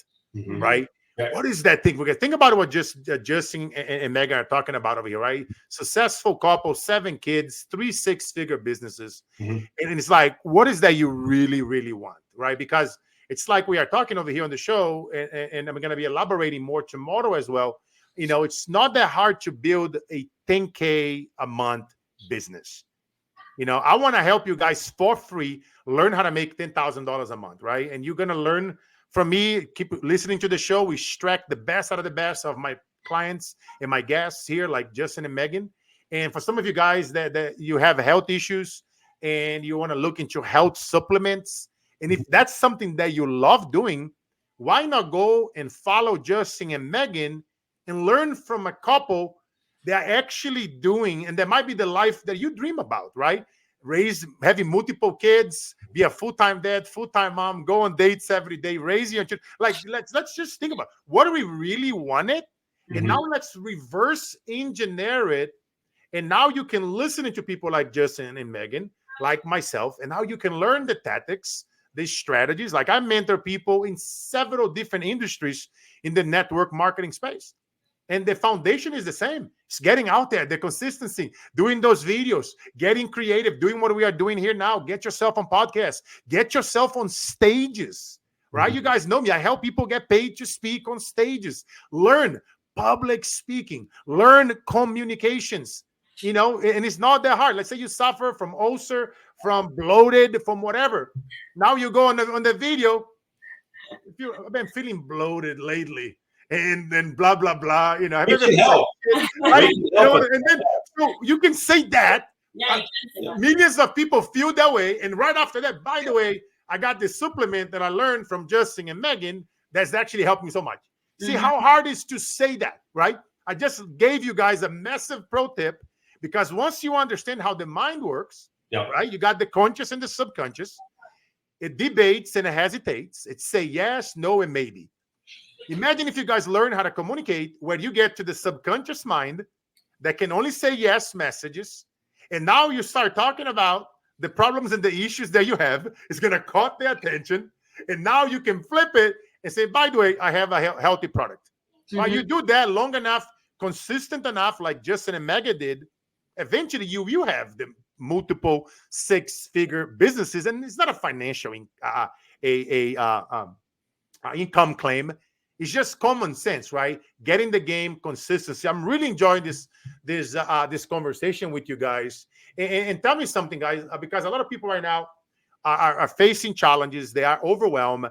right? Okay. What is that thing? Because think about what Justin and Megan are talking about over here, right? Successful couple, 7 kids, 3 6-figure businesses. And it's like, what is that you really, really want, right? Because it's like we are talking over here on the show, and I'm going to be elaborating more tomorrow as well. It's not that hard to build a $10K a month business. I want to help you guys for free learn how to make $10,000 a month, right? And you're going to learn from me. Keep listening to the show. We extract the best out of the best of my clients and my guests here, like Justin and Megan. And for some of you guys that you have health issues and you want to look into health supplements, and if that's something that you love doing, why not go and follow Justin and Megan and learn from a couple that are actually doing, and that might be the life that you dream about, right? Having multiple kids, be a full-time dad, full-time mom, go on dates every day, raise your children. Like, let's just think about what do we really wanted, and now let's reverse engineer it. And now you can listen to people like Justin and Megan, like myself, and now you can learn the tactics, the strategies. Like, I mentor people in several different industries in the network marketing space. And the foundation is the same. It's getting out there, the consistency, doing those videos, getting creative, doing what we are doing here now. Get yourself on podcasts, get yourself on stages, right? You guys know me. I help people get paid to speak on stages. Learn public speaking, learn communications, and it's not that hard. Let's say you suffer from ulcer, from bloated, from whatever. Now you go on the video. I've been feeling bloated lately. And then blah blah blah. Have you ever help? Right? And then so you can say that. Yeah, millions of people feel that way. And right after that, by the way, I got this supplement that I learned from Justin and Megan that's actually helped me so much. See how hard it is to say that, right? I just gave you guys a massive pro tip, because once you understand how the mind works, right? You got the conscious and the subconscious. It debates and it hesitates. It say yes, no, and maybe. Imagine if you guys learn how to communicate where you get to the subconscious mind that can only say yes messages. And now you start talking about the problems and the issues that you have. It's going to caught their attention. And now you can flip it and say, by the way, I have a healthy product. While you do that long enough, consistent enough, like Justin and Megan did, eventually you have the multiple 6-figure businesses. And it's not a financial income claim. It's just common sense, right? Getting the game, consistency. I'm really enjoying this conversation with you guys. And tell me something, guys, because a lot of people right now are facing challenges. They are overwhelmed.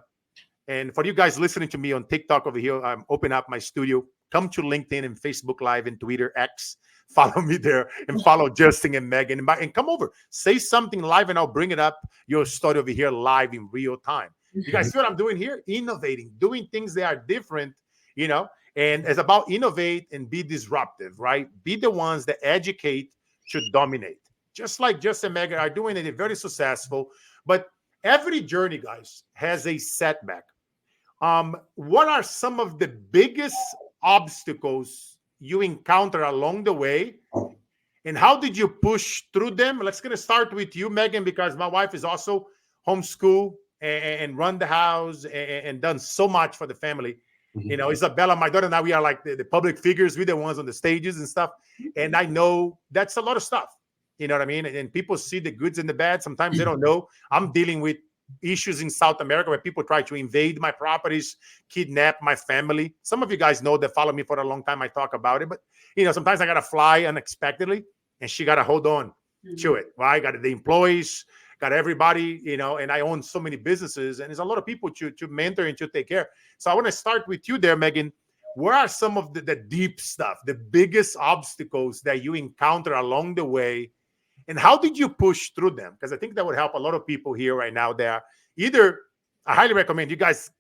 And for you guys listening to me on TikTok over here, I'm opening up my studio. Come to LinkedIn and Facebook Live and Twitter X. Follow me there and follow Justin and Megan. And come over. Say something live and I'll bring it up, your story over here live in real time. You guys see what I'm doing here? Innovating, doing things that are different, you know, and it's about innovate and be disruptive, right? Be the ones that educate should dominate. Just like Justin and Megan are doing it, they're very successful. But every journey, guys, has a setback. What are some of the biggest obstacles you encounter along the way? And how did you push through them? Let's get to start with you, Megan, because my wife is also homeschool and run the house and done so much for the family. You know, Isabella, my daughter and I, we are like the public figures. We're the ones on the stages and stuff. And I know that's a lot of stuff. You know what I mean? And people see the goods and the bad. Sometimes they don't know. I'm dealing with issues in South America where people try to invade my properties, kidnap my family. Some of you guys know that follow me for a long time. I talk about it. But, you know, sometimes I got to fly unexpectedly and she got to hold on to it. Right? Got the employees, got everybody, you know, and I own so many businesses and there's a lot of people to mentor and to take care. So I want to start with you there, Megan. Where are some of the deep stuff, the biggest obstacles that you encounter along the way? And how did you push through them? Because I think that would help a lot of people here right now. There, either I highly recommend you guys,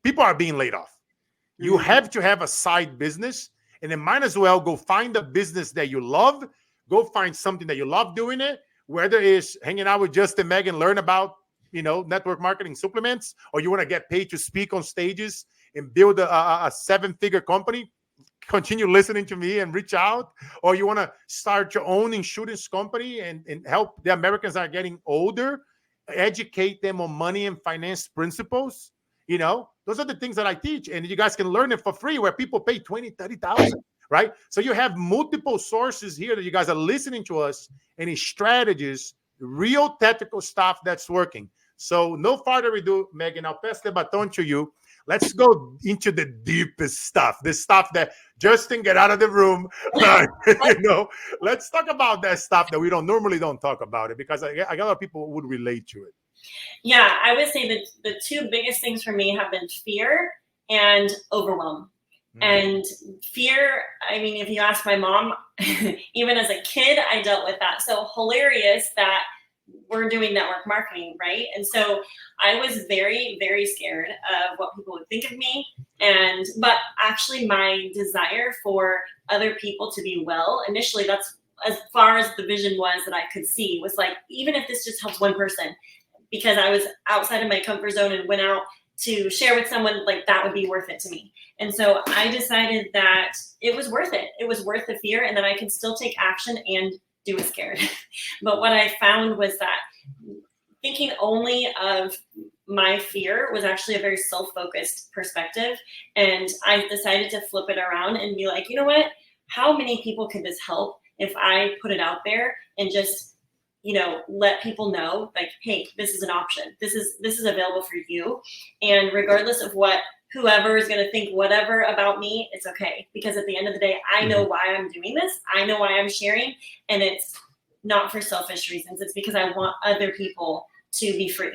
people are being laid off. You have to have a side business, and then might as well go find a business that you love. Go find something that you love doing it, whether it's hanging out with Justin and Megan, learn about, you know, network marketing supplements, or you want to get paid to speak on stages and build a seven-figure company. Continue listening to me and reach out, or you want to start your own insurance company and help the Americans that are getting older, educate them on money and finance principles. You know, those are the things that I teach, and you guys can learn it for free where people pay 20, 30,000, right? So you have multiple sources here that you guys are listening to us, any strategies, real technical stuff that's working. So no further ado, Megan, I'll pass the baton to you. Let's go into the deepest stuff, the stuff that Justin, get out of the room. You know, let's talk about that stuff that we normally don't talk about it, because I got a lot of people who would relate to it. Yeah, I would say that the two biggest things for me have been fear and overwhelm. And fear, I mean, if you ask my mom, even as a kid, I dealt with that. So hilarious that we're doing network marketing, right? And so I was very, very scared of what people would think of me. But actually my desire for other people to be well, initially, that's as far as the vision was that I could see, was like, even if this just helps one person, because I was outside of my comfort zone and went out to share with someone, like that would be worth it to me. And so I decided that it was worth it. It was worth the fear, and that I could still take action and do it scared. But what I found was that thinking only of my fear was actually a very self-focused perspective. And I decided to flip it around and be like, you know what? How many people could this help if I put it out there and just, you know, let people know, like, hey, this is an option. This is available for you. And regardless of what whoever is going to think whatever about me, it's okay. Because at the end of the day, I know why I'm doing this. I know why I'm sharing. And it's not for selfish reasons. It's because I want other people to be free.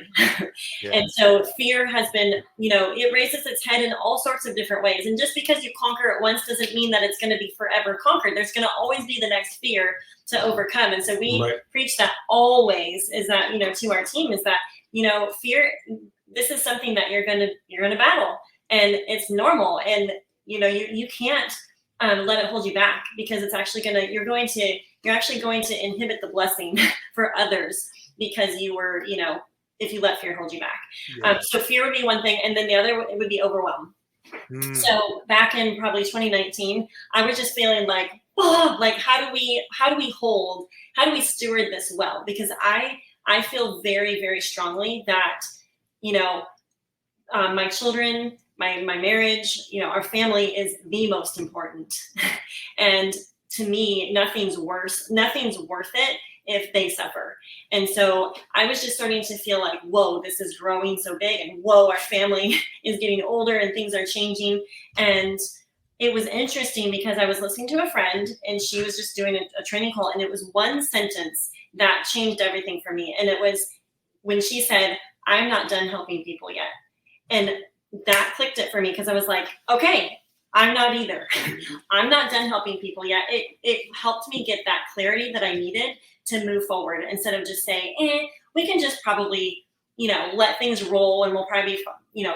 Yeah. And so fear has been, you know, it raises its head in all sorts of different ways. And just because you conquer it once doesn't mean that it's going to be forever conquered. There's going to always be the next fear to overcome. And so we preach that always, is that, you know, to our team, is that, you know, fear, this is something that you're going to battle, and it's normal. And, you know, you can't let it hold you back, because it's actually you're actually going to inhibit the blessing for others, because you were, you know, if you let fear hold you back. Yeah. So fear would be one thing. And then the other would be overwhelm. So back in probably 2019, I was just feeling like, oh, like, how do we steward this well? Because I feel very, very strongly that, you know, my children, my marriage, you know, our family is the most important. And to me, nothing's worth it if they suffer. And so I was just starting to feel like, whoa, this is growing so big, and whoa, our family is getting older and things are changing. And it was interesting because I was listening to a friend, and she was just doing a training call, and it was one sentence that changed everything for me. And it was when she said, I'm not done helping people yet. And that clicked it for me, because I was like, okay, I'm not either. I'm not done helping people yet. It helped me get that clarity that I needed to move forward, instead of just saying, we can just probably let things roll and we'll probably be,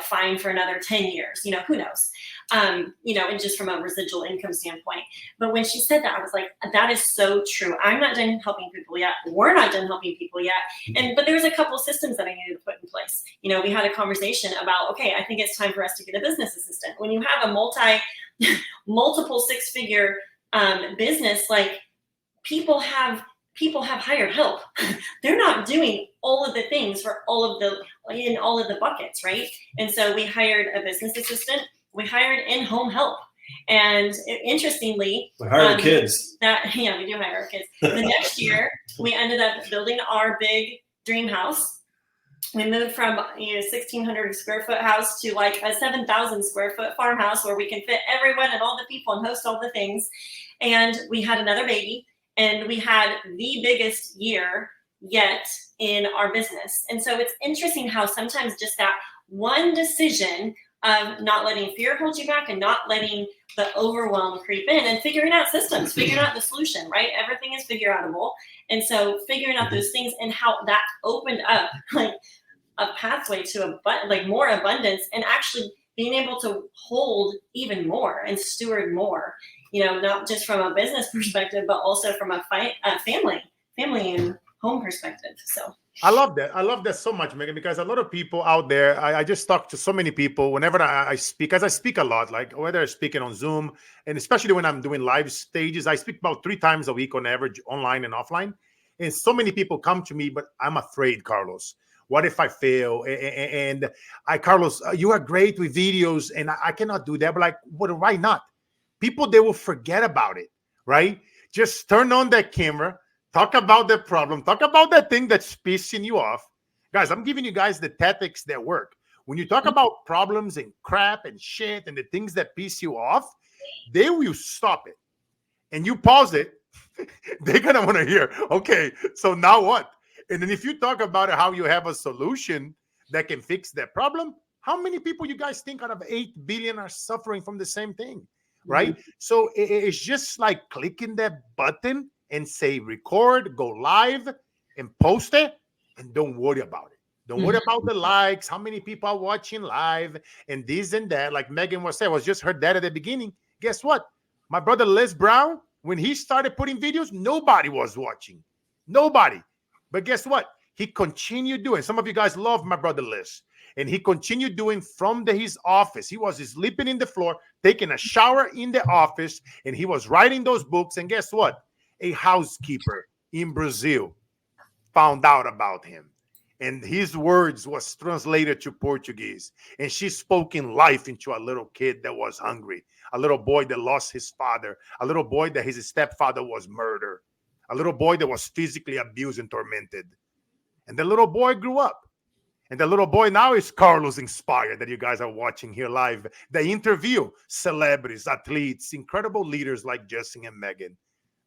fine for another 10 years, who knows? And just from a residual income standpoint. But when she said that, I was like, that is so true. I'm not done helping people yet. We're not done helping people yet. But there was a couple of systems that I needed to put in place. We had a conversation about, okay, I think it's time for us to get a business assistant. When you have a multiple six-figure business, like people have hired help. They're not doing all of the things for all of the buckets, right? And so we hired a business assistant. We hired in-home help. And interestingly, we hired our kids. We do hire our kids. The next year, we ended up building our big dream house. We moved from a 1,600 square foot house to like a 7,000 square foot farmhouse where we can fit everyone and all the people and host all the things. And we had another baby. And we had the biggest year yet in our business. And so it's interesting how sometimes just that one decision of not letting fear hold you back and not letting the overwhelm creep in and figuring out systems, figuring out the solution, right? Everything is figure outable. And so figuring out those things and how that opened up like a pathway to more abundance and actually being able to hold even more and steward more, not just from a business perspective, but also from a family and home perspective. So I love that. I love that so much, Megan, because a lot of people out there, I just talk to so many people whenever I speak, as I speak a lot, like whether I'm speaking on Zoom, and especially when I'm doing live stages, I speak about 3 times a week on average, online and offline. And so many people come to me, but I'm afraid, Carlos. What if I fail? And Carlos, you are great with videos and I cannot do that. But like, why not? People, they will forget about it, right? Just turn on that camera, talk about the problem, talk about that thing that's pissing you off. Guys, I'm giving you guys the tactics that work. When you talk about problems and crap and shit and the things that piss you off, they will stop it. And you pause it, they're going to want to hear, okay, so now what? And then if you talk about how you have a solution that can fix that problem, how many people you guys think out of 8 billion are suffering from the same thing, right? Mm-hmm. So it's just like clicking that button and say record, go live, and post it, and don't worry about it. Don't worry about the likes, how many people are watching live, and this and that. Like Megan was saying, was just her dad at the beginning. Guess what? My brother Les Brown, when he started putting videos, nobody was watching. Nobody. But guess what? He continued doing. Some of you guys love my brother Les. And he continued doing from his office. He was sleeping in the floor, taking a shower in the office, and he was writing those books. And guess what? A housekeeper in Brazil found out about him. And his words was translated to Portuguese. And she spoke in life into a little kid that was hungry, a little boy that lost his father, a little boy that his stepfather was murdered, a little boy that was physically abused and tormented. And the little boy grew up. And the little boy now is Carlos Inspired that you guys are watching here live. They interview celebrities, athletes, incredible leaders like Justin and Megan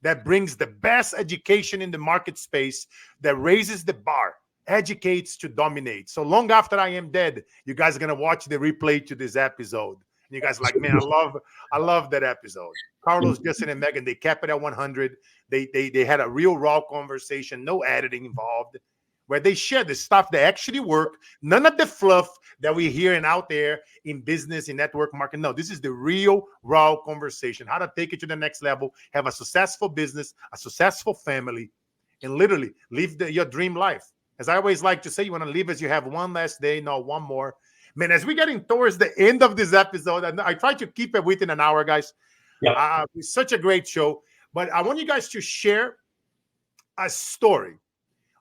that brings the best education in the market space, that raises the bar, educates to dominate. So long after I am dead, you guys are going to watch the replay to this episode. And you guys are like, man, I love that episode. Carlos, Justin, and Megan, they kept it at 100. They had a real raw conversation, no editing involved, where they share the stuff that actually work. None of the fluff that we hear and out there in business, in network marketing. No, this is the real raw conversation. How to take it to the next level, have a successful business, a successful family, and literally live your dream life. As I always like to say, you want to live as you have one last day, not one more. Man, as we're getting towards the end of this episode, I try to keep it within an hour, guys. Yeah. It's such a great show. But I want you guys to share a story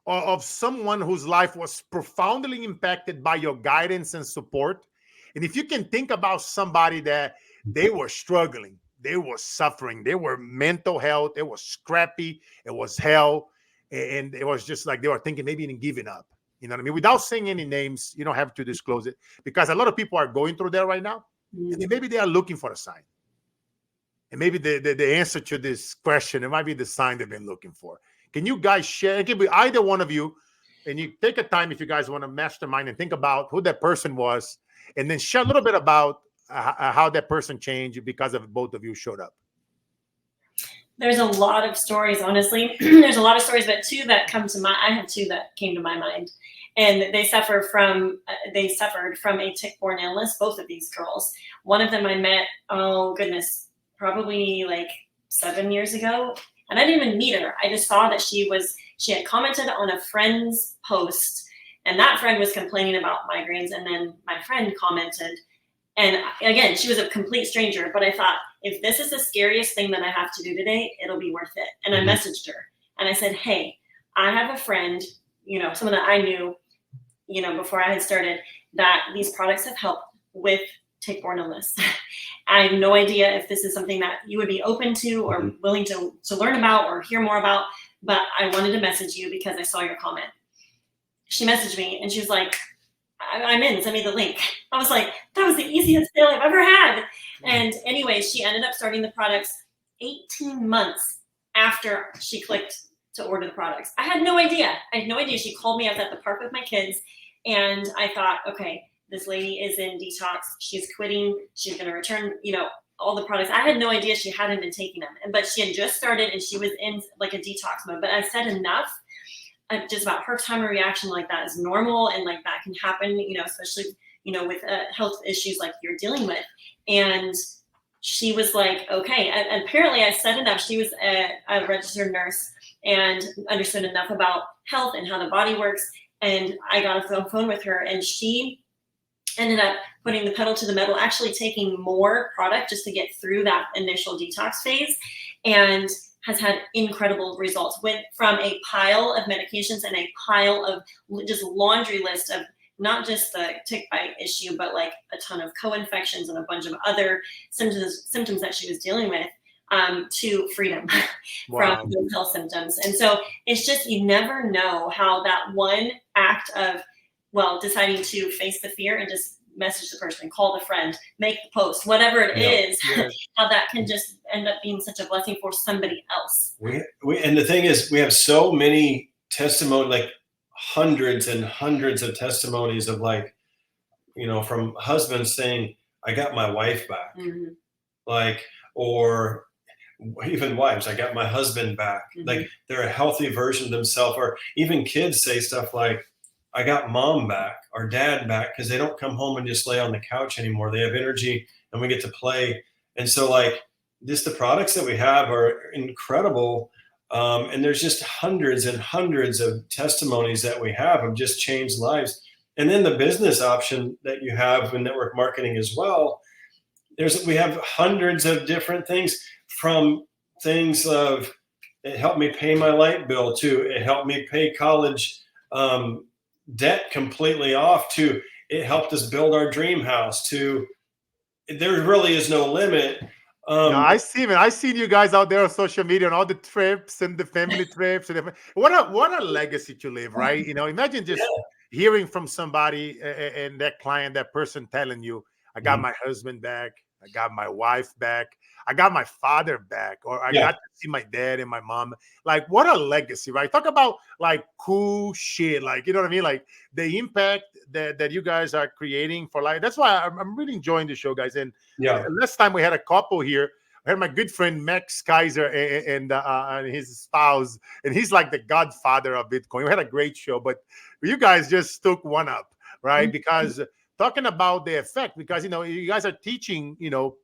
of someone whose life was profoundly impacted by your guidance and support. And if you can think about somebody that they were struggling, they were suffering, they were mental health, it was scrappy, it was hell, and it was just like they were thinking maybe even giving up. You know what I mean? Without saying any names, you don't have to disclose it, because a lot of people are going through that right now, and maybe they are looking for a sign. And maybe the answer to this question, it might be the sign they've been looking for. Can you guys share? It can be either one of you, and you take a time if you guys want to mastermind and think about who that person was, and then share a little bit about how that person changed because of both of you showed up. There's a lot of stories, honestly. There's a lot of stories, but two that come to mind. I have two that came to my mind. and they suffered from a tick-borne illness. Both of these girls. One of them I met, oh goodness, probably like 7 years ago, and I didn't even meet her. I just saw that she had commented on a friend's post, and that friend was complaining about migraines, and then my friend commented. And again, she was a complete stranger, but I thought, if this is the scariest thing that I have to do today, it'll be worth it. And I messaged her and I said, hey, I have a friend, someone that I knew, before I had started, that these products have helped with tick-borne illness. I have no idea if this is something that you would be open to or willing to learn about or hear more about, but I wanted to message you because I saw your comment. She messaged me and she was like, I'm in, send me the link. I was like, that was the easiest sale I've ever had. And anyway, she ended up starting the products 18 months after she clicked to order the products. I had no idea. She called me. I was at the park with my kids, and I thought, okay, this lady is in detox. She's quitting. She's going to return, all the products. I had no idea she hadn't been taking them, but she had just started and she was in like a detox mode. But I said enough. Just about her time of reaction like that is normal, and like that can happen, especially, with health issues like you're dealing with. And she was like, okay. And apparently I said enough. She was a registered nurse and understood enough about health and how the body works. And I got a phone with her, and she ended up putting the pedal to the metal, actually taking more product just to get through that initial detox phase. And has had incredible results. Went from a pile of medications and a pile of just laundry list of not just the tick bite issue, but like a ton of co-infections and a bunch of other symptoms that she was dealing with, to freedom from those health symptoms. And so it's just, you never know how that one act of, deciding to face the fear and just message the person, call the friend, make the post, whatever it is, how that can just end up being such a blessing for somebody else. And the thing is, we have so many testimonies, like hundreds and hundreds of testimonies of like, from husbands saying, I got my wife back. Like, or even wives, I got my husband back. Like, they're a healthy version of themselves. Or even kids say stuff like, I got mom back or dad back, because they don't come home and just lay on the couch anymore. They have energy and we get to play. And so like, just the products that we have are incredible. And there's just hundreds and hundreds of testimonies that we have of just changed lives. And then the business option that you have in network marketing as well, we have hundreds of different things, from things of it helped me pay my light bill to it helped me pay college debt completely off, to it helped us build our dream house, to there really is no limit. I seen you guys out there on social media and all the trips and the family trips. And what a legacy to live, right? Imagine just hearing from somebody and that client, that person telling you, I got my husband back, I got my wife back, I got my father back, or I got to see my dad and my mom. Like, what a legacy, right? Talk about like cool shit, like, you know what I mean? Like the impact that you guys are creating for life. That's why I'm really enjoying the show, guys. And last time we had a couple here. I had my good friend Max Kaiser and his spouse, and he's like the godfather of Bitcoin. We had a great show, but you guys just took one up, right? Because talking about the effect, because you guys are teaching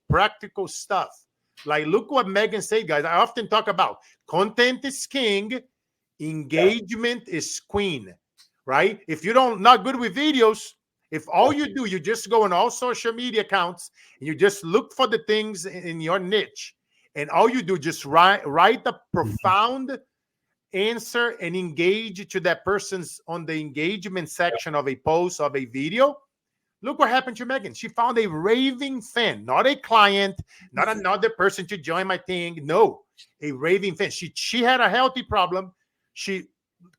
practical stuff. Like, look what Megan said, guys. I often talk about content is king, engagement is queen, right? If you not good with videos, if all you do, you just go on all social media accounts and you just look for the things in your niche, and all you do just write a profound answer and engage to that person's on the engagement section of a post, of a video. Look what happened to Megan. She found a raving fan, not a client, not another person to join my thing. No, a raving fan. She had a healthy problem. She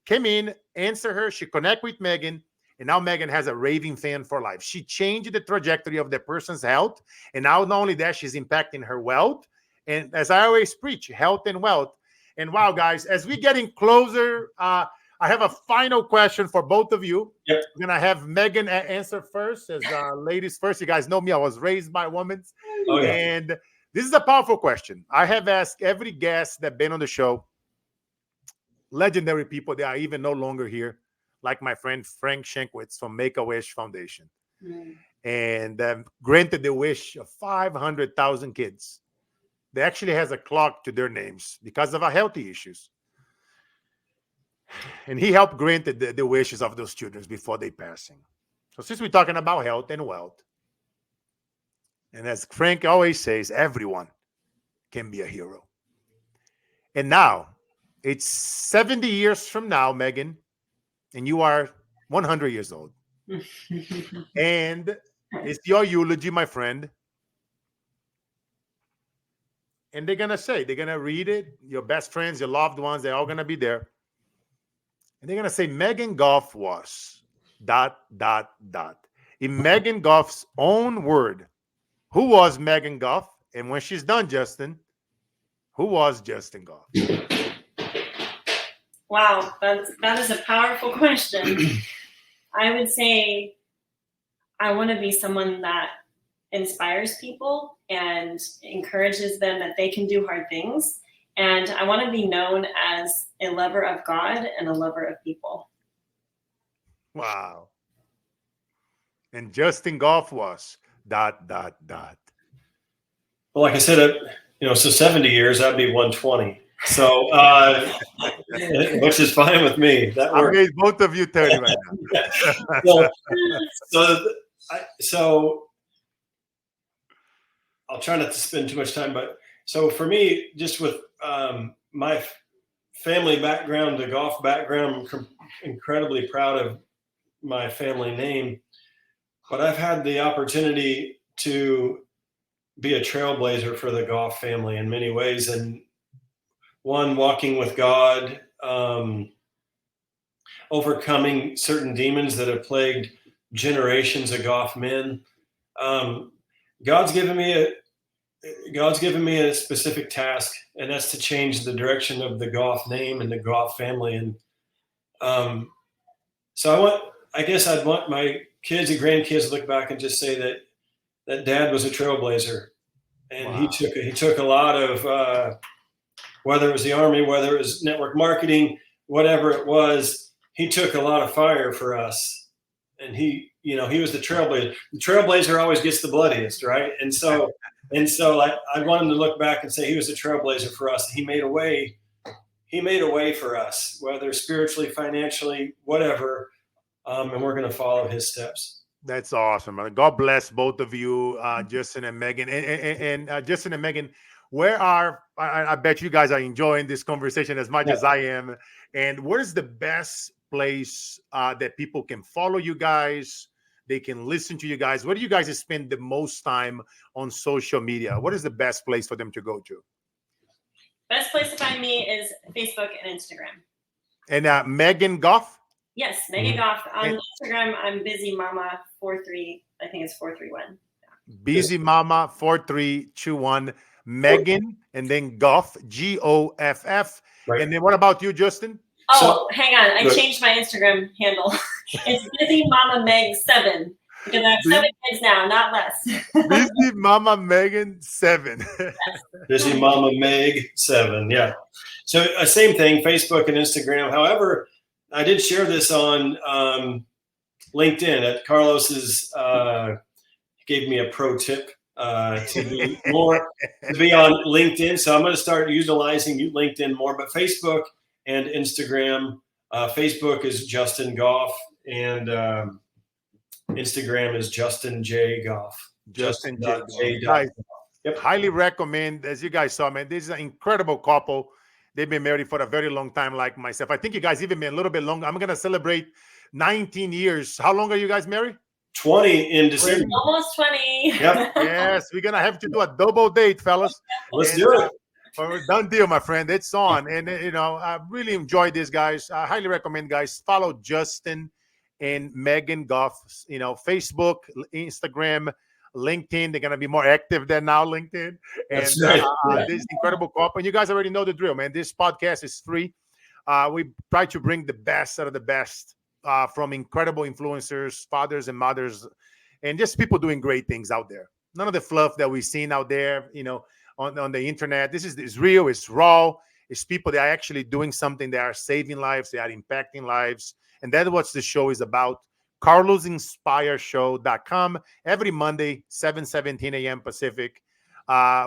came in, answered her. She connect with Megan, and now Megan has a raving fan for life. She changed the trajectory of the person's health, and now not only that, she's impacting her wealth. And as I always preach, health and wealth. And wow, guys, as we're getting closer, I have a final question for both of you. Yep. I'm going to have Megan answer first, as ladies first. You guys know me. I was raised by a woman. Oh, yeah. And this is a powerful question. I have asked every guest that been on the show, legendary people that are even no longer here. like my friend Frank Shankwitz from Make-A-Wish Foundation, Mm. and granted the wish of 500,000 kids. They actually has a clock to their names because of our healthy issues. And he helped granted the wishes of those children before they passing. So since we're talking about health and wealth, and as Frank always says, everyone can be a hero. And now, it's 70 years from now, Megan, and you are 100 years old. And it's your eulogy, my friend. And they're going to read it. Your best friends, your loved ones, they're all going to be there. And they're going to say, Megan Goff was ... In Megan Goff's own word, who was Megan Goff? And when she's done, Justin, who was Justin Goff? Wow, that is a powerful question. I would say I want to be someone that inspires people and encourages them that they can do hard things. And I want to be known as a lover of God and a lover of people. Wow. And Justin Goff was ... Well, like I said, so 70 years, I'd be 120. So, which is fine with me. That I works. made both of you 30 right now. So I'll try not to spend too much time, but so for me, just with my family background, the Goff background, I'm incredibly proud of my family name, but I've had the opportunity to be a trailblazer for the Goff family in many ways. And one, walking with God, overcoming certain demons that have plagued generations of Goff men. God's given me a specific task, and that's to change the direction of the Goff name and the Goff family. And so I'd want my kids and grandkids to look back and just say that Dad was a trailblazer, and Wow. he took a lot of whether it was the Army, whether it was network marketing, whatever it was, he took a lot of fire for us, and he was the trailblazer. The trailblazer always gets the bloodiest, right? And so I want him to look back and say he was a trailblazer for us. He made a way. He made a way for us, whether spiritually, financially, whatever. And we're going to follow his steps. That's awesome. God bless both of you, Justin and Megan. And Justin and Megan, I bet you guys are enjoying this conversation as much as I am. And what is the best place that people can follow you guys? They can listen to you guys. Where do you guys spend the most time on social media? What is the best place for them to go to? Best place to find me is Facebook and Instagram. And Megan Goff? Yes, Megan Goff. On Instagram, I'm Busy Mama 43. I think it's 431. Busy Mama 4321. Megan and then Goff, Goff. Right. And then what about you, Justin? Oh, hang on. I changed my Instagram handle. It's Busy Mama Meg 7 because I have 7 kids now, not less. Busy Mama Megan 7. Busy Mama Meg 7. Yeah. So same thing, Facebook and Instagram. However, I did share this on LinkedIn. At Carlos's gave me a pro tip to be on LinkedIn. So I'm going to start utilizing LinkedIn more. But Facebook and Instagram. Facebook is Justin Goff, and Instagram is Justin J Goff. Justin J. Goff. Yep. Highly recommend. As you guys saw, man, this is an incredible couple. They've been married for a very long time, like myself. I think you guys even been a little bit longer. I'm going to celebrate 19 years. How long are you guys married? 20 in December. Almost 20. Yep. Yes, we're going to have to do a double date, fellas. Let's do it. Done deal, my friend. It's on. And, I really enjoyed this, guys. I highly recommend, guys, follow Justin and Megan Goff, Facebook, Instagram, LinkedIn. They're going to be more active than now, LinkedIn. And this incredible couple. And you guys already know the drill, man. This podcast is free. We try to bring the best out of the best from incredible influencers, fathers and mothers, and just people doing great things out there. None of the fluff that we've seen out there, on the internet. This is real. It's raw. It's people that are actually doing something. They are saving lives. They are impacting lives. And that's what the show is about. 𝐁𝐿𝐼𝐺𝑠how.com. Every Monday, 7:17 a.m. Pacific.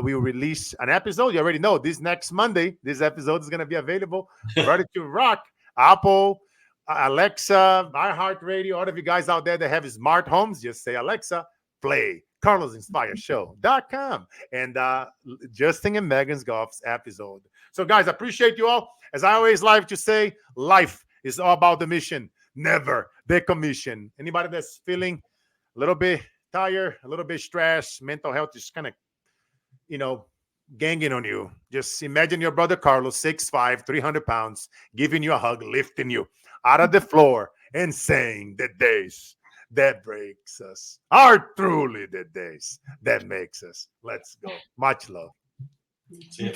We will release an episode. You already know this next Monday, this episode is going to be available. Ready to rock. Apple, Alexa, iHeartRadio, all of you guys out there that have smart homes, just say, Alexa, play 𝐁𝐿𝐼𝐺𝑠how.com and Justin and Megan Goff's episode. So, guys, I appreciate you all. As I always like to say, life is all about the mission, never the commission. Anybody that's feeling a little bit tired, a little bit stressed, mental health is kind of, ganging on you. Just imagine your brother Carlos, 6'5", 300 pounds, giving you a hug, lifting you out of the floor and saying, the days that breaks us are truly the days that makes us. Let's go. Much love. See ya.